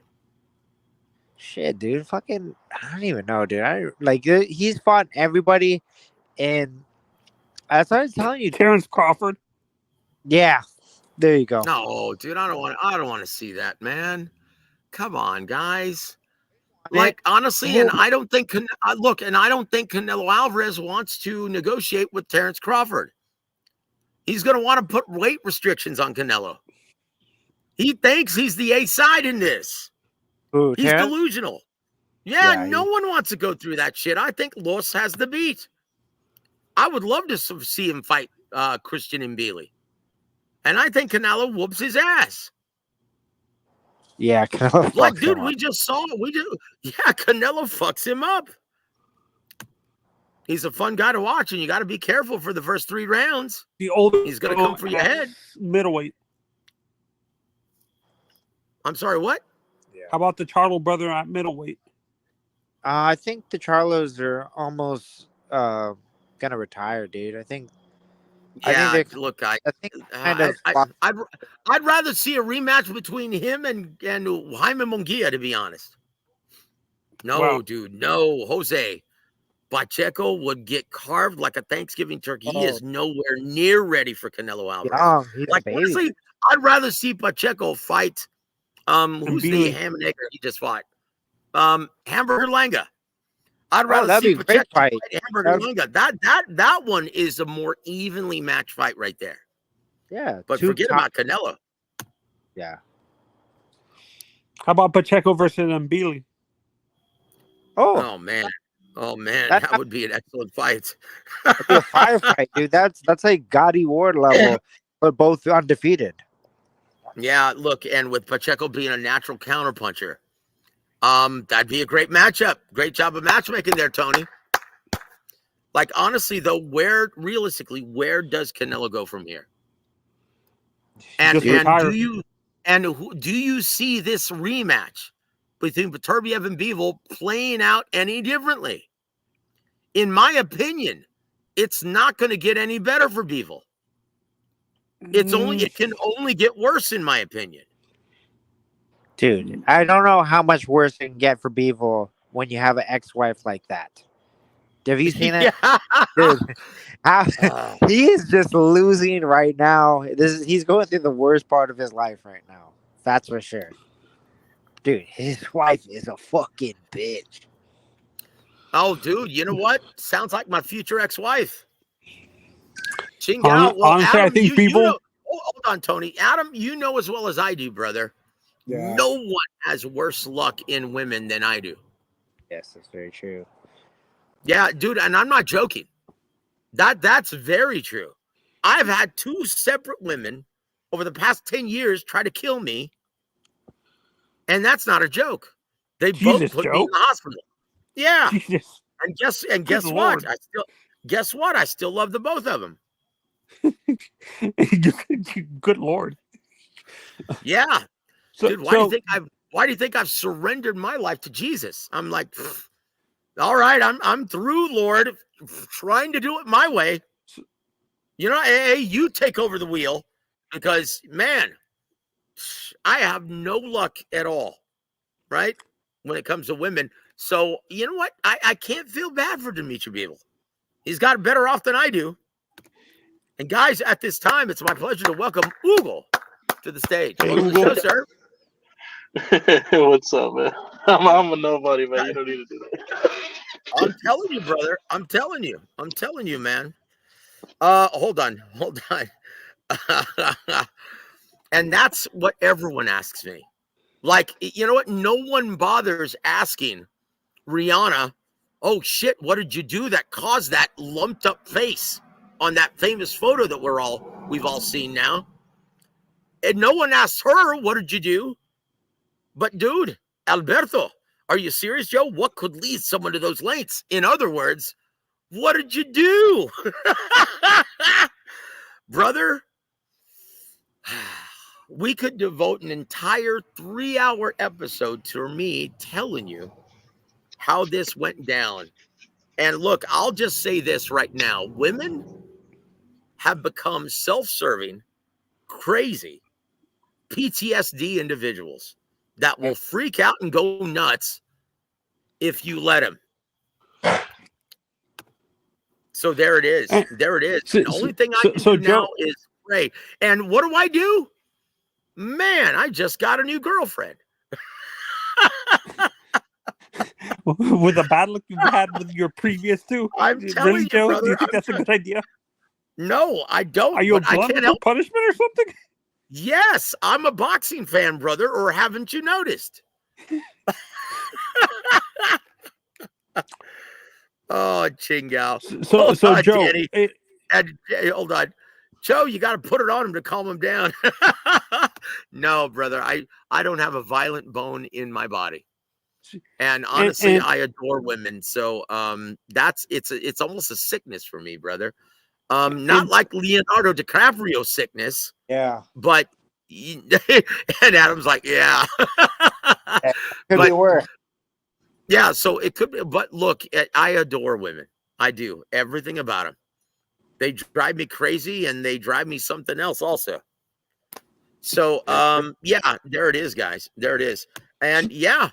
Shit, dude. Fucking, I don't even know, dude. He's fought everybody, and that's what I was telling you. Terrence Crawford. Yeah, there you go. No, dude, I don't want to see that, man. Come on, guys. I mean, Like honestly, and I don't think I don't think Canelo Alvarez wants to negotiate with Terrence Crawford. He's going to want to put weight restrictions on Canelo. He thinks he's the A side in this. Ooh, He's Terrence? delusional. Yeah, no he- one wants to go through that shit. I think Los has the beat. I would love to see him fight Christian Mbili. And I think Canelo whoops his ass. Yeah, Canelo. Like, fucks dude, him we up. just saw it. Yeah, Canelo fucks him up. He's a fun guy to watch, and you got to be careful for the first 3 rounds. The older He's going to come for your head. Middleweight. I'm sorry, what? How about the Charlo brother at middleweight? I think the Charlos are almost gonna retire, dude. I think. Yeah, I think look, I think kind of. I'd rather see a rematch between him and Jaime Munguia, to be honest. No, Wow. dude, no, Jose. Pacheco would get carved like a Thanksgiving turkey. He is nowhere near ready for Canelo Alvarez. Young, he's Like a baby. honestly, I'd rather see Pacheco fight. Who's the Mbili. Hammaker he just fought? Hamburger Langa. I'd rather that'd see be a great Pacheco fight. fight Hamburger Lunga. That one is a more evenly matched fight right there. Yeah, But two forget top- about Canelo. Yeah. How about Pacheco versus Mbili? Oh, Oh man, that- that would be an excellent fight. that'd be a firefight, dude. That's like Gotti Ward level, but both undefeated. Yeah, look, and with Pacheco being a natural counterpuncher, that'd be a great matchup. Great job of matchmaking there, Tony. Like honestly, though, realistically, where does Canelo go from here? And Just retire. do you see this rematch between Beterbiev and Bivol playing out any differently? In my opinion, it's not going to get any better for Bivol. It can only get worse, in my opinion. Dude, I don't know how much worse it can get for Bivol when you have an ex-wife like that. Have you seen it? Yeah. Dude, he is just losing right now. He's going through the worst part of his life right now. That's for sure. Dude, his wife is a fucking bitch. Oh, dude, you know what? Sounds like my future ex-wife. Well, Honestly, Adam, I think people. Hold on, Tony. Adam, you know as well as I do, brother. Yeah. No one has worse luck in women than I do. Yes, that's very true. Yeah, dude, and I'm not joking. That's very true. I've had 2 separate women over the past 10 years try to kill me, and that's not a joke. They both put me in the hospital. Yeah. Jesus. And guess what? Guess what? I still love the both of them. Good Lord. Yeah. So, dude, why do you think I've surrendered my life to Jesus? I'm like, all right, I'm through, Lord, trying to do it my way. You know, hey, you take over the wheel, because man, I have no luck at all, right? When it comes to women. So you know what? I can't feel bad for Dimitri Bivol. He's got it better off than I do. And guys, at this time, it's my pleasure to welcome Ugo to the stage. Welcome to the show, sir. What's up, man? I'm a nobody, man. You don't need to do that. I'm telling you, brother. I'm telling you, man. Hold on. And that's what everyone asks me. Like, you know what? No one bothers asking Rihanna, oh shit, what did you do that caused that lumped up face on that famous photo that we've all seen now? And no one asks her, what did you do? But dude, Alberto, are you serious, Joe? What could lead someone to those lengths? In other words, what did you do? Brother, we could devote an entire 3-hour episode to me telling you how this went down. And look, I'll just say this right now. Women have become self-serving, crazy, PTSD individuals that will freak out and go nuts if you let them. So there it is. There it is. The only thing I can do now is pray. And what do? Man, I just got a new girlfriend. With the bad luck you had with your previous 2? I'm telling you, Joe, brother, do you think that's a good idea? No, I don't. Are you a glutton for punishment or something? Yes, I'm a boxing fan, brother, or haven't you noticed? Oh, Chingao. So Joe, hold on. Joe, you got to put it on him to calm him down. No, brother, I don't have a violent bone in my body. And honestly, I adore women. So it's almost a sickness for me, brother. Not like Leonardo DiCaprio sickness. Yeah. But and Adam's like, yeah. Could be worse. Yeah, so it could be, but look, I adore women. I do. Everything about them. They drive me crazy, and they drive me something else also. So, yeah, there it is, guys. There it is. And yeah,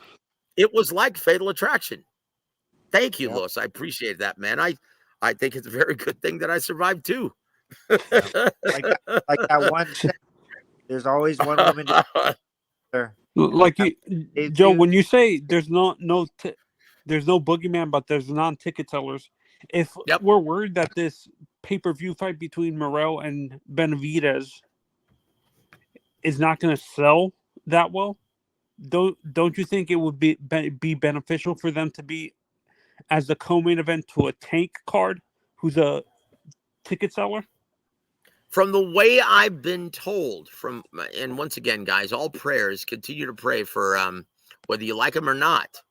it was like Fatal Attraction. Thank you, Louis. I appreciate that, man. I think it's a very good thing that I survived too. like that one. There's always one woman. Like you, Joe, when you say there's there's no boogeyman, but there's non-ticket sellers. If Yep. we're worried that this pay-per-view fight between Morel and Benavidez is not going to sell that well, don't you think it would be beneficial for them to be as the co-main event to a Tank card, who's a ticket seller? From the way I've been told, and once again, guys, all prayers, continue to pray for whether you like him or not.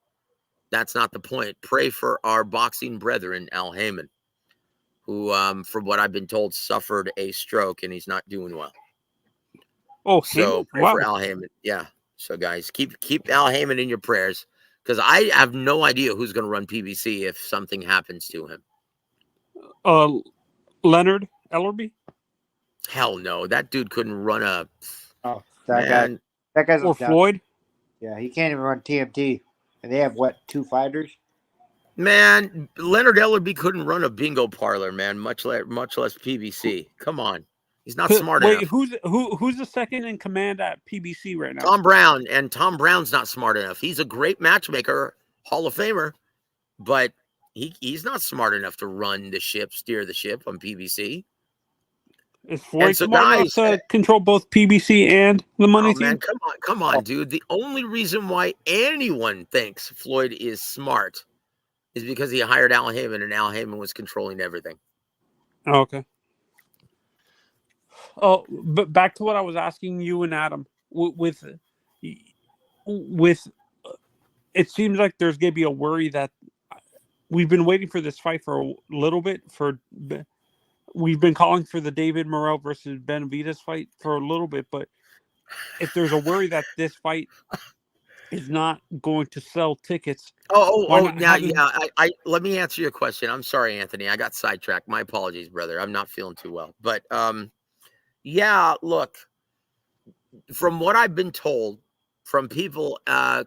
That's not the point. Pray for our boxing brethren, Al Heyman, who, from what I've been told, suffered a stroke and he's not doing well. Oh, so Heyman? pray Wow. for Al Heyman. Yeah. So guys, keep Al Heyman in your prayers, because I have no idea who's going to run PBC if something happens to him. Leonard Ellerby? Hell no, that dude couldn't run a. Oh, Man. that guy's Or a Floyd? Yeah, he can't even run TMT, and they have what, 2 fighters? Man, Leonard Ellerby couldn't run a bingo parlor, man. Much less PBC. Come on, he's not smart enough. Who's the second in command at PBC right now? Tom Brown, and Tom Brown's not smart enough. He's a great matchmaker, Hall of Famer, but he's not smart enough to run the ship, steer the ship on PBC. Is Floyd so smart enough to control both PBC and the money team? Man, come on, dude. The only reason why anyone thinks Floyd is smart is because he hired Al Heyman, and Al Heyman was controlling everything. Oh, okay. Oh, but back to what I was asking you and Adam. With it seems like there's going to be a worry that we've been waiting for this fight for a little bit. We've been calling for the David Morrell versus Benavidez fight for a little bit, but if there's a worry that this fight is not going to sell tickets. Let me answer your question. I'm sorry, Anthony. I got sidetracked. My apologies, brother. I'm not feeling too well. But yeah, look, from what I've been told from people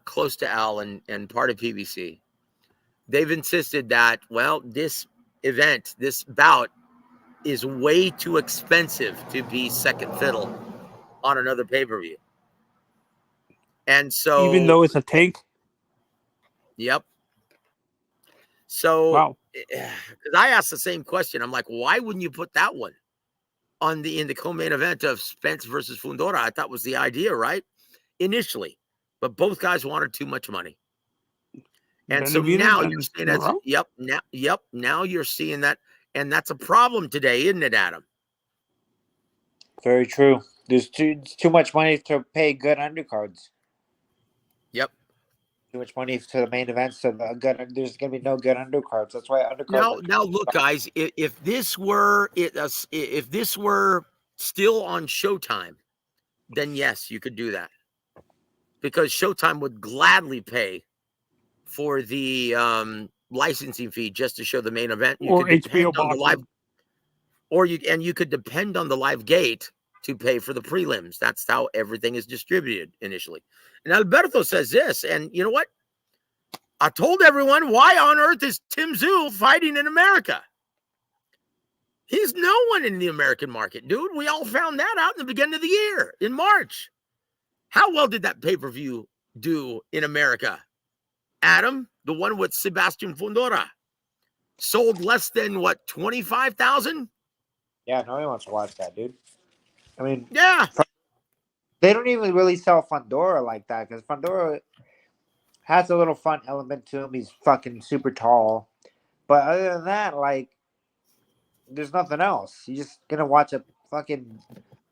close to Al and part of PBC, they've insisted that, well, this event, this bout, is way too expensive to be second fiddle on another pay-per-view. And so, even though it's a Tank? Yep. So, wow. Because I asked the same question. I'm like, why wouldn't you put that one in the co-main event of Spence versus Fundora? I thought was the idea, right? Initially. But both guys wanted too much money. And so now you're seeing that. Now you're seeing that. And that's a problem today, isn't it, Adam? Very true. There's too much money to pay good undercards. Yep. Too much money to the main events, so there's going to be no good undercards. That's why undercards. Now look, guys. If this were still on Showtime, then yes, you could do that, because Showtime would gladly pay for the licensing fee just to show the main event. You or could HBO on the live, you could depend on the live gate to pay for the prelims. That's how everything is distributed initially. And Alberto says this, and you know what? I told everyone, why on earth is Tim Tszyu fighting in America? He's no one in the American market, dude. We all found that out in the beginning of the year, in March. How well did that pay-per-view do in America? Adam, the one with Sebastian Fundora, sold less than, what, 25,000? Yeah, nobody wants to watch that, dude. I mean, yeah. They don't even really sell Fundora like that, because Fundora has a little fun element to him. He's fucking super tall. But other than that, like, there's nothing else. You're just going to watch a fucking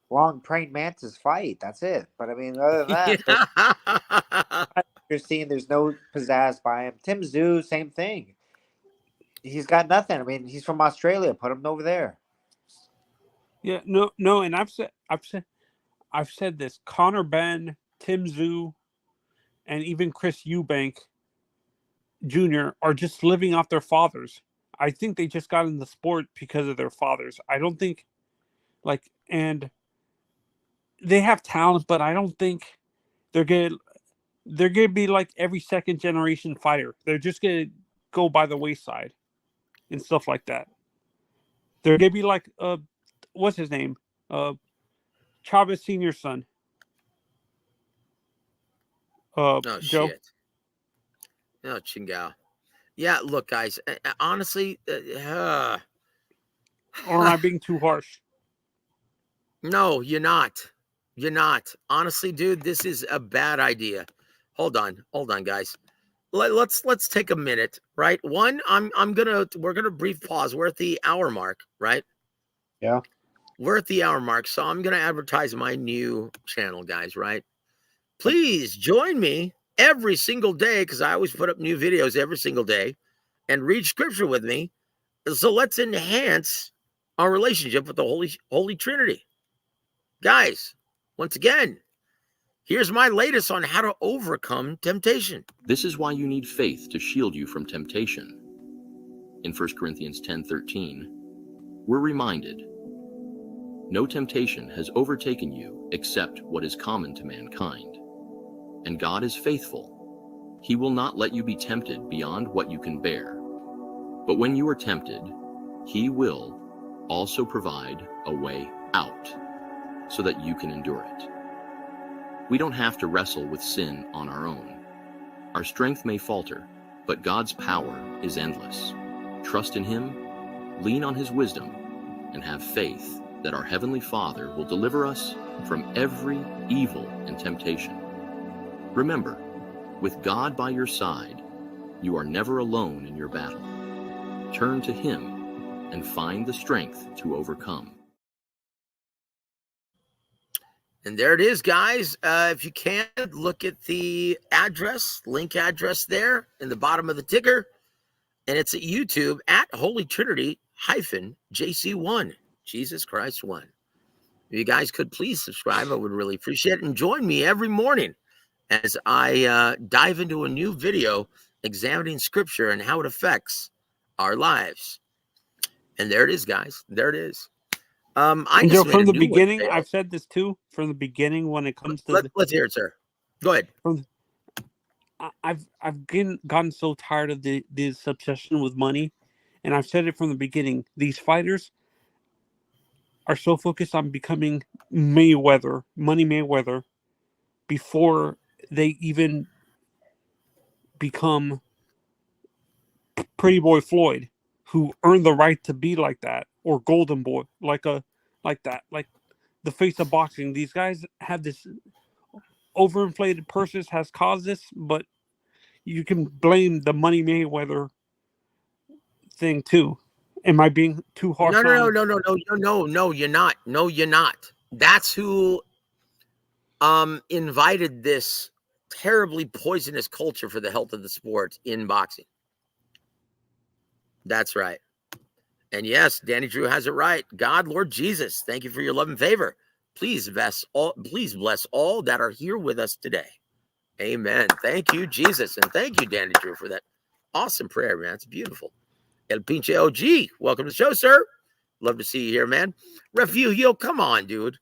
long praying mantis fight. That's it. But I mean, other than that, you're seeing there's no pizzazz by him. Tim Tszyu, same thing. He's got nothing. I mean, he's from Australia. Put him over there. Yeah, no, and I've said this. Conor Benn, Tim Tszyu, and even Chris Eubank Jr. are just living off their fathers. I think they just got in the sport because of their fathers. I don't think, and they have talent, but I don't think they're gonna be like every second generation fighter. They're just gonna go by the wayside and stuff like that. They're gonna be like what's his name? Chavez Senior's son. Joe. Shit. No, Chingao. Yeah, look, guys. Honestly, Or am I being too harsh? no, you're not. You're not. Honestly, dude, this is a bad idea. Hold on, guys. Let's take a minute, right? One, we're gonna brief pause. We're at the hour mark, right? Yeah. We're at the hour mark, so I'm gonna advertise my new channel, guys, right? Please join me every single day because I always put up new videos every single day and read scripture with me. So let's enhance our relationship with the Holy Trinity. Guys, once again, here's my latest on how to overcome temptation. This is why you need faith to shield you from temptation. In 1 Corinthians 10:13, we're reminded, no temptation has overtaken you except what is common to mankind. And God is faithful. He will not let you be tempted beyond what you can bear. But when you are tempted, He will also provide a way out so that you can endure it. We don't have to wrestle with sin on our own. Our strength may falter, but God's power is endless. Trust in Him, lean on His wisdom, and have faith that our Heavenly Father will deliver us from every evil and temptation. Remember, with God by your side, you are never alone in your battle. Turn to Him and find the strength to overcome. And there it is, guys. If you can, look at the link address there in the bottom of the ticker. And it's at YouTube at Holy Trinity JC1. Jesus Christ 1. If you guys could please subscribe, I would really appreciate it. And join me every morning as I dive into a new video examining scripture and how it affects our lives. And there it is, guys. There it is. I just from the made a new beginning, one. I've said this too. From the beginning, when it comes to let's hear it, sir. Go ahead. I've gotten so tired of this obsession with money, and I've said it from the beginning. These fighters are so focused on becoming Money Mayweather, before they even become Pretty Boy Floyd, who earned the right to be like that, or Golden Boy, like the face of boxing. These guys have this overinflated purses has caused this, but you can blame the Money Mayweather thing too. Am I being too harsh? No, you're not. No, you're not. That's who invited this terribly poisonous culture for the health of the sport in boxing. That's right. And yes, Danny Drew has it right. God, Lord Jesus, thank you for your love and favor. Please bless all that are here with us today. Amen. Thank you, Jesus. And thank you, Danny Drew, for that awesome prayer, man. It's beautiful. El Pinche OG, welcome to the show, sir. Love to see you here, man. Refugio, come on, dude.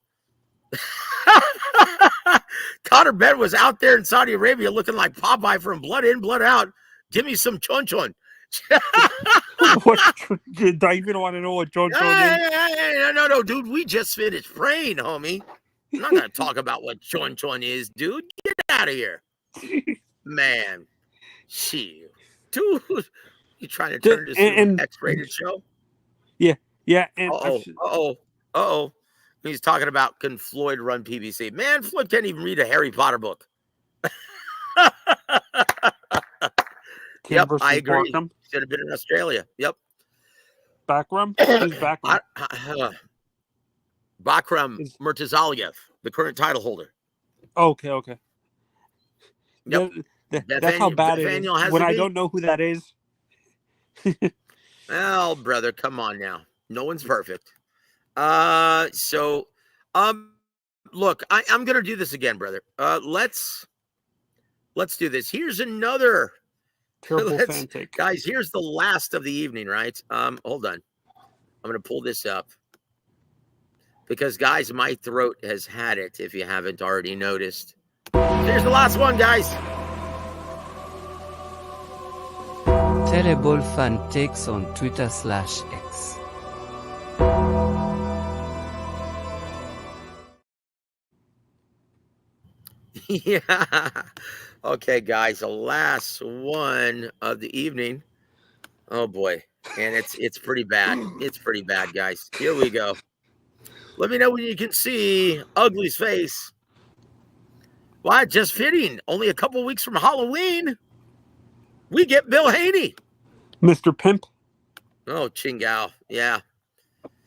Conor Ben was out there in Saudi Arabia looking like Popeye from Blood In, Blood Out. Give me some chon chon. Do I even want to know what chon chon is? No, dude. We just finished praying, homie. I'm not gonna talk about what chon chon is, dude. Get out of here, man. Shit, dude. You trying to turn this into an X-rated show? Yeah. And uh-oh. He's talking about can Floyd run PBC? Man, Floyd can't even read a Harry Potter book. Yep, I agree. Barkham. Should have been in Australia. Yep. Bakram? Who's Bakram? Bakram Murtazaliev, the current title holder. Okay. Yep. That's how bad it is. When I don't know who that is. Well, brother, come on now. No one's perfect. Look, I'm gonna do this again, brother. Let's do this. Here's another guys. Here's the last of the evening, right? Hold on. I'm gonna pull this up because, guys, my throat has had it. If you haven't already noticed, here's the last one, guys. Terrible fan takes on Twitter/X. Yeah. Okay, guys, the last one of the evening. Oh boy, and it's pretty bad. It's pretty bad, guys. Here we go. Let me know when you can see Ugly's face. Why, just fitting. Only a couple weeks from Halloween, we get Bill Haney. Mr. Pimp. Oh, Chingao. Yeah.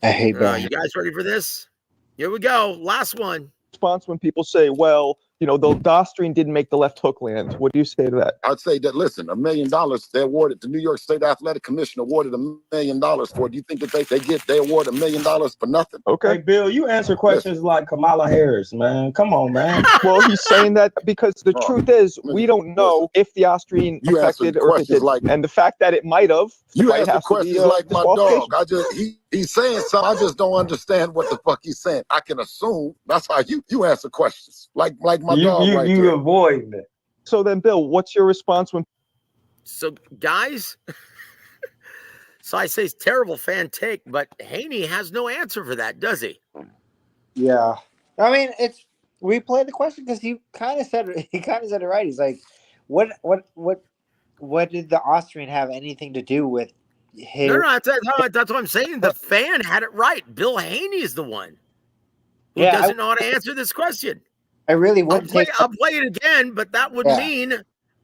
I hate Bill. You guys ready for this? Here we go. Last one. Response when people say, well, the Dostrine didn't make the left hook land. What do you say to that? I'd say that, listen, $1 million, they awarded, the New York State Athletic Commission awarded $1 million for it. Do you think that they award $1 million for nothing? Okay. Hey, Bill, you answer questions like Kamala Harris, man. Come on, man. Well, he's saying that because the truth is, we don't know if the Austrian affected or if it did. Like, and the fact that it might have, you ask the questions like my dog. He's saying something. I just don't understand what the fuck he's saying. I can assume that's how you answer questions. Like my dog right you there. avoid it. So then, Bill, what's your response when? So, guys, so I say it's terrible fan take, but Haney has no answer for that, does he? Yeah. I mean, we played the question because he kind of said it right. He's like, what did the Austrian have anything to do with his? No, that's what I'm saying. The fan had it right. Bill Haney is the one who doesn't know how to answer this question. I really wouldn't I'll play it again, but that would mean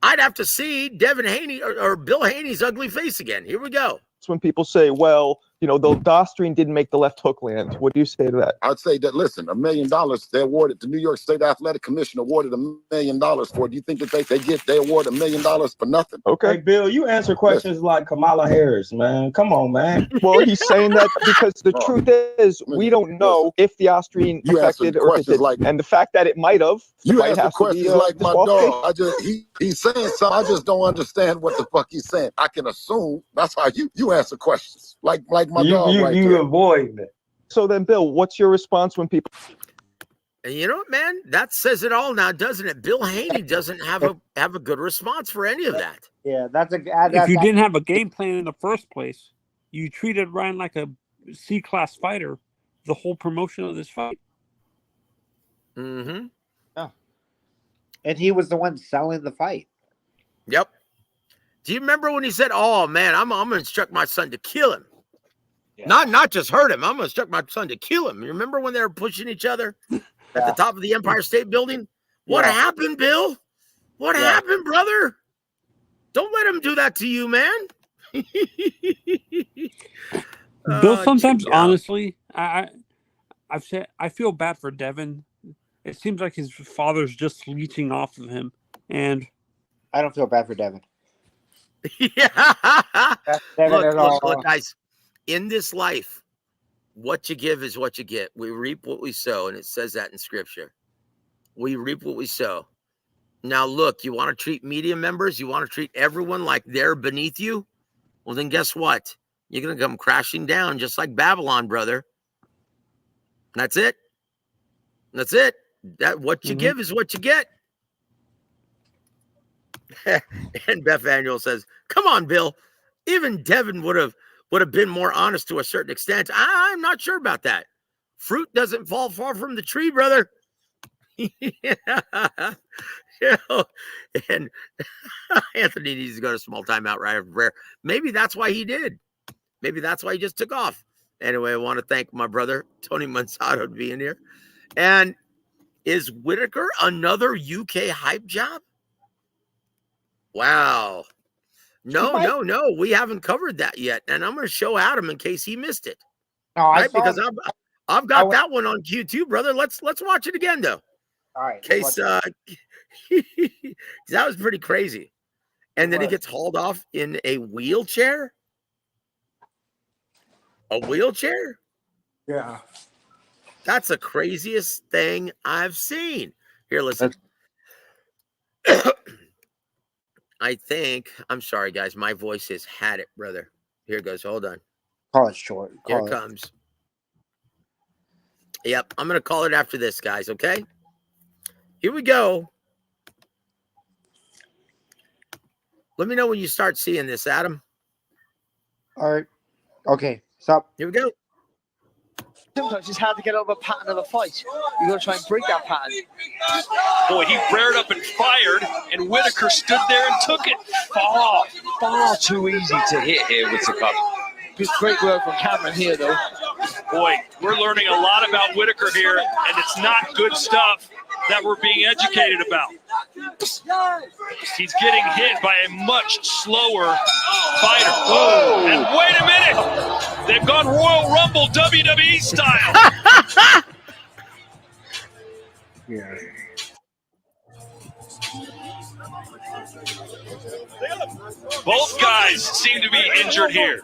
I'd have to see Devin Haney or Bill Haney's ugly face again. Here we go. It's when people say, well, the Dostrine didn't make the left hook land. What do you say to that? I'd say that, listen, $1 million, they awarded, the New York State Athletic Commission awarded $1 million for it. Do you think that they award $1 million for nothing? Okay. Hey, Bill, you answer questions like Kamala Harris, man. Come on, man. Well, he's saying that because the truth is, we don't know if the Austrian affected or if it did. Like, and the fact that it might have, you ask the questions like my dog. He's saying something. I just don't understand what the fuck he's saying. I can assume that's how you answer questions. Like my dog right there. You avoid it. So then, Bill, what's your response when people? And you know what, man? That says it all now, doesn't it? Bill Haney doesn't have a good response for any of that. Yeah, if you didn't have a game plan in the first place, you treated Ryan like a C-class fighter the whole promotion of this fight. Mm-hmm. Yeah. And he was the one selling the fight. Yep. Do you remember when he said, "Oh man, I'm going to instruct my son to kill him"? Yeah. Not just hurt him. I'm going to instruct my son to kill him. You remember when they were pushing each other at the top of the Empire State Building? What happened, Bill? What happened, brother? Don't let him do that to you, man. Bill, sometimes, honestly, I've said I feel bad for Devin. It seems like his father's just leeching off of him, and I don't feel bad for Devin. Look, guys. In this life, what you give is what you get. We reap what we sow, and it says that in Scripture. We reap what we sow. Now, look, you want to treat media members, you want to treat everyone like they're beneath you? Well, then guess what? You're going to come crashing down just like Babylon, brother. That's it. That's it. What you give is what you get. And Beth Annual says, come on, Bill. Even Devin would have been more honest to a certain extent. I'm not sure about that. Fruit doesn't fall far from the tree, brother. And Anthony needs to go to small timeout right after prayer. Maybe that's why he did. Maybe that's why he just took off. Anyway, I want to thank my brother, Tony Manzato, being here. And is Whitaker another UK hype job? Wow. No. We haven't covered that yet. And I'm going to show Adam in case he missed it. Right? Because I've got that one on Q2, brother. Let's watch it again, though. All right. In case that was pretty crazy. And then he gets hauled off in a wheelchair. A wheelchair? Yeah. That's the craziest thing I've seen. Here, listen. I'm sorry, guys. My voice has had it, brother. Here it goes. Hold on. Call it short. Here it comes. Yep. I'm going to call it after this, guys. Okay. Here we go. Let me know when you start seeing this, Adam. All right. Okay. Stop. Here we go. Sometimes it's hard to get out of a pattern of a fight. You got to try and break that pattern. Boy, he reared up and fired, and Whitaker stood there and took it. Far too easy to hit here, Whitaker. Good, great work from Cameron here, though. Boy, we're learning a lot about Whitaker here, and it's not good stuff that we're being educated about. He's getting hit by a much slower fighter. Oh. And wait a minute! They've gone Royal Rumble WWE style. Yeah. Both guys seem to be injured here.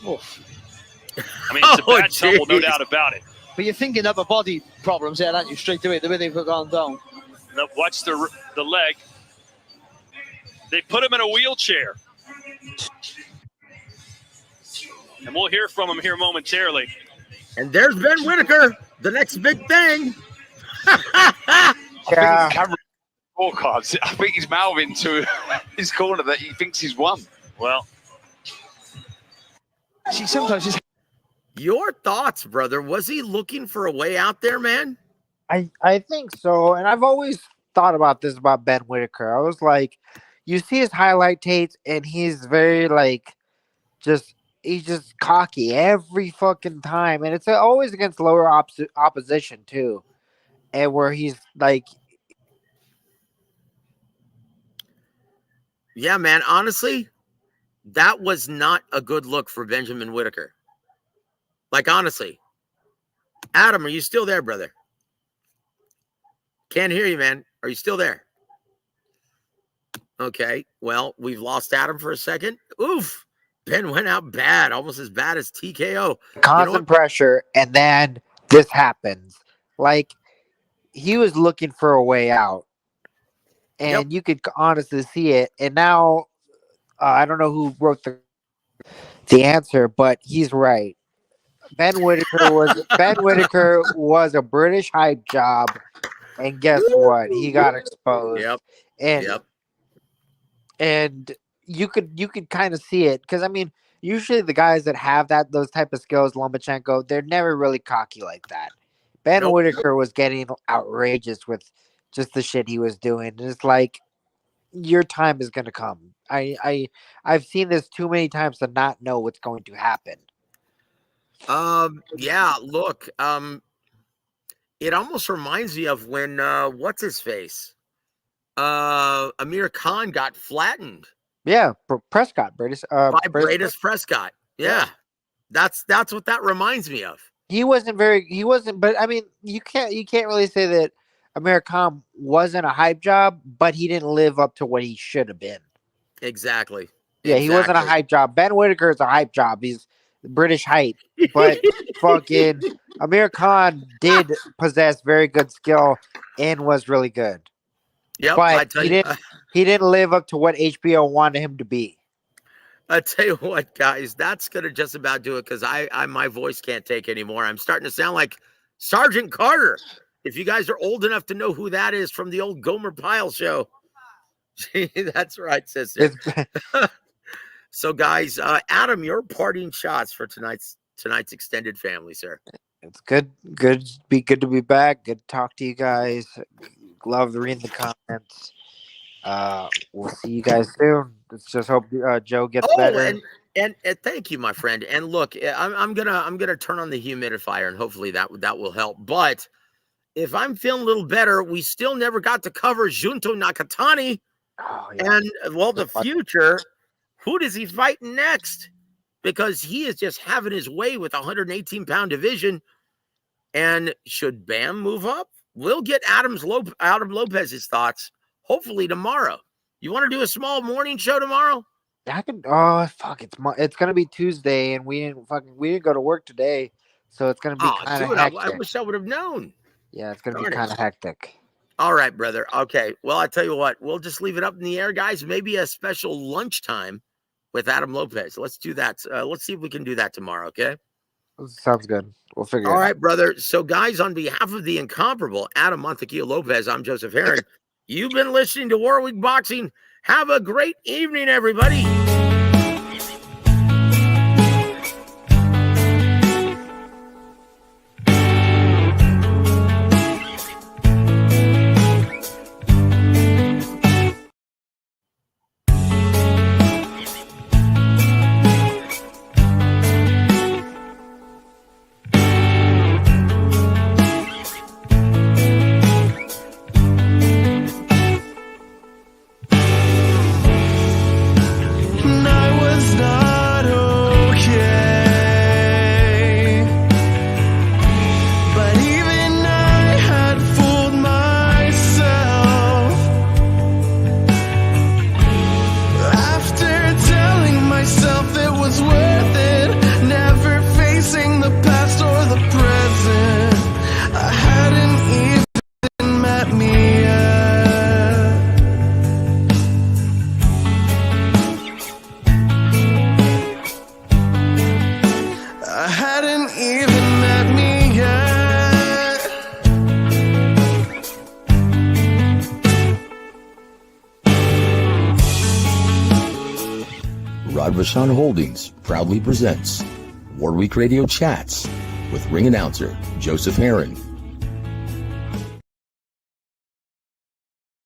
I mean, it's a bad tumble, no doubt about it. But you're thinking upper body problems there, aren't you? Straight away, the way they've gone down. Now watch the leg. They put him in a wheelchair. And we'll hear from him here momentarily. And there's Ben Whitaker, the next big thing. Yeah. Scorecards. I think he's mouthing to his corner that he thinks he's won. Well, see, sometimes it's... Your thoughts, brother? Was he looking for a way out there, man? I think so, and I've always thought about this about Ben Whitaker. I was like, you see his highlight tapes, and he's very like, he's just cocky every fucking time, and it's always against lower opposition too, and where he's like, yeah, man. Honestly, that was not a good look for Benjamin Whitaker. Like, honestly. Adam, are you still there, brother? Can't hear you, man. Are you still there? Okay. Well, we've lost Adam for a second. Oof. Ben went out bad, almost as bad as TKO. constant pressure, and then this happens. Like, he was looking for a way out, and you could honestly see it. And now, I don't know who wrote the answer, but he's right. Ben Whitaker was a British hype job, and guess what? He got exposed. And you could kind of see it, because I mean, usually the guys that have those type of skills, Lomachenko, they're never really cocky like that. Ben Whitaker was getting outrageous with just the shit he was doing. And it's like, your time is gonna come. I've seen this too many times to not know what's going to happen. Yeah, look, it almost reminds me of when what's his face? Amir Khan got flattened. Yeah, Prescott, British by Bradis Prescott. Yeah. That's what that reminds me of. He wasn't, but I mean, you can't really say that Amir Khan wasn't a hype job, but he didn't live up to what he should have been. Exactly. Yeah, he wasn't a hype job. Ben Whitaker is a hype job. He's British hype, but fucking Amir Khan did possess very good skill and was really good. Yeah, but he didn't live up to what HBO wanted him to be. I tell you what, guys, that's gonna just about do it, because I my voice can't take anymore. I'm starting to sound like Sergeant Carter. If you guys are old enough to know who that is from the old Gomer Pyle show. That's right, sister. So, guys, Adam, your parting shots for tonight's extended family, sir. It's good to be back. Good to talk to you guys. Love reading the comments. We'll see you guys soon. Let's just hope Joe gets better. And thank you, my friend. And look, I'm gonna turn on the humidifier, and hopefully that will help. But if I'm feeling a little better, we still never got to cover Junto Nakatani. Oh, yeah. And well, the future. Who does he fight next? Because he is just having his way with a 118-pound division. And should Bam move up? We'll get Adam Lopez's thoughts hopefully tomorrow. You want to do a small morning show tomorrow? I can. Oh fuck! It's gonna be Tuesday, and we didn't go to work today, so it's gonna be kind of hectic. I wish I would have known. Yeah, it's gonna be kind of hectic. All right, brother. Okay. Well, I tell you what, we'll just leave it up in the air, guys. Maybe a special lunchtime with Adam Lopez. Let's do that. Let's see if we can do that tomorrow. Okay. Sounds good. We'll figure it out. All right, brother. So, guys, on behalf of the incomparable Adam Montequillo Lopez, I'm Joseph Heron. You've been listening to Warwick Boxing. Have a great evening, everybody. Radvashan Holdings proudly presents Warwick Radio Chats with ring announcer Joseph Herron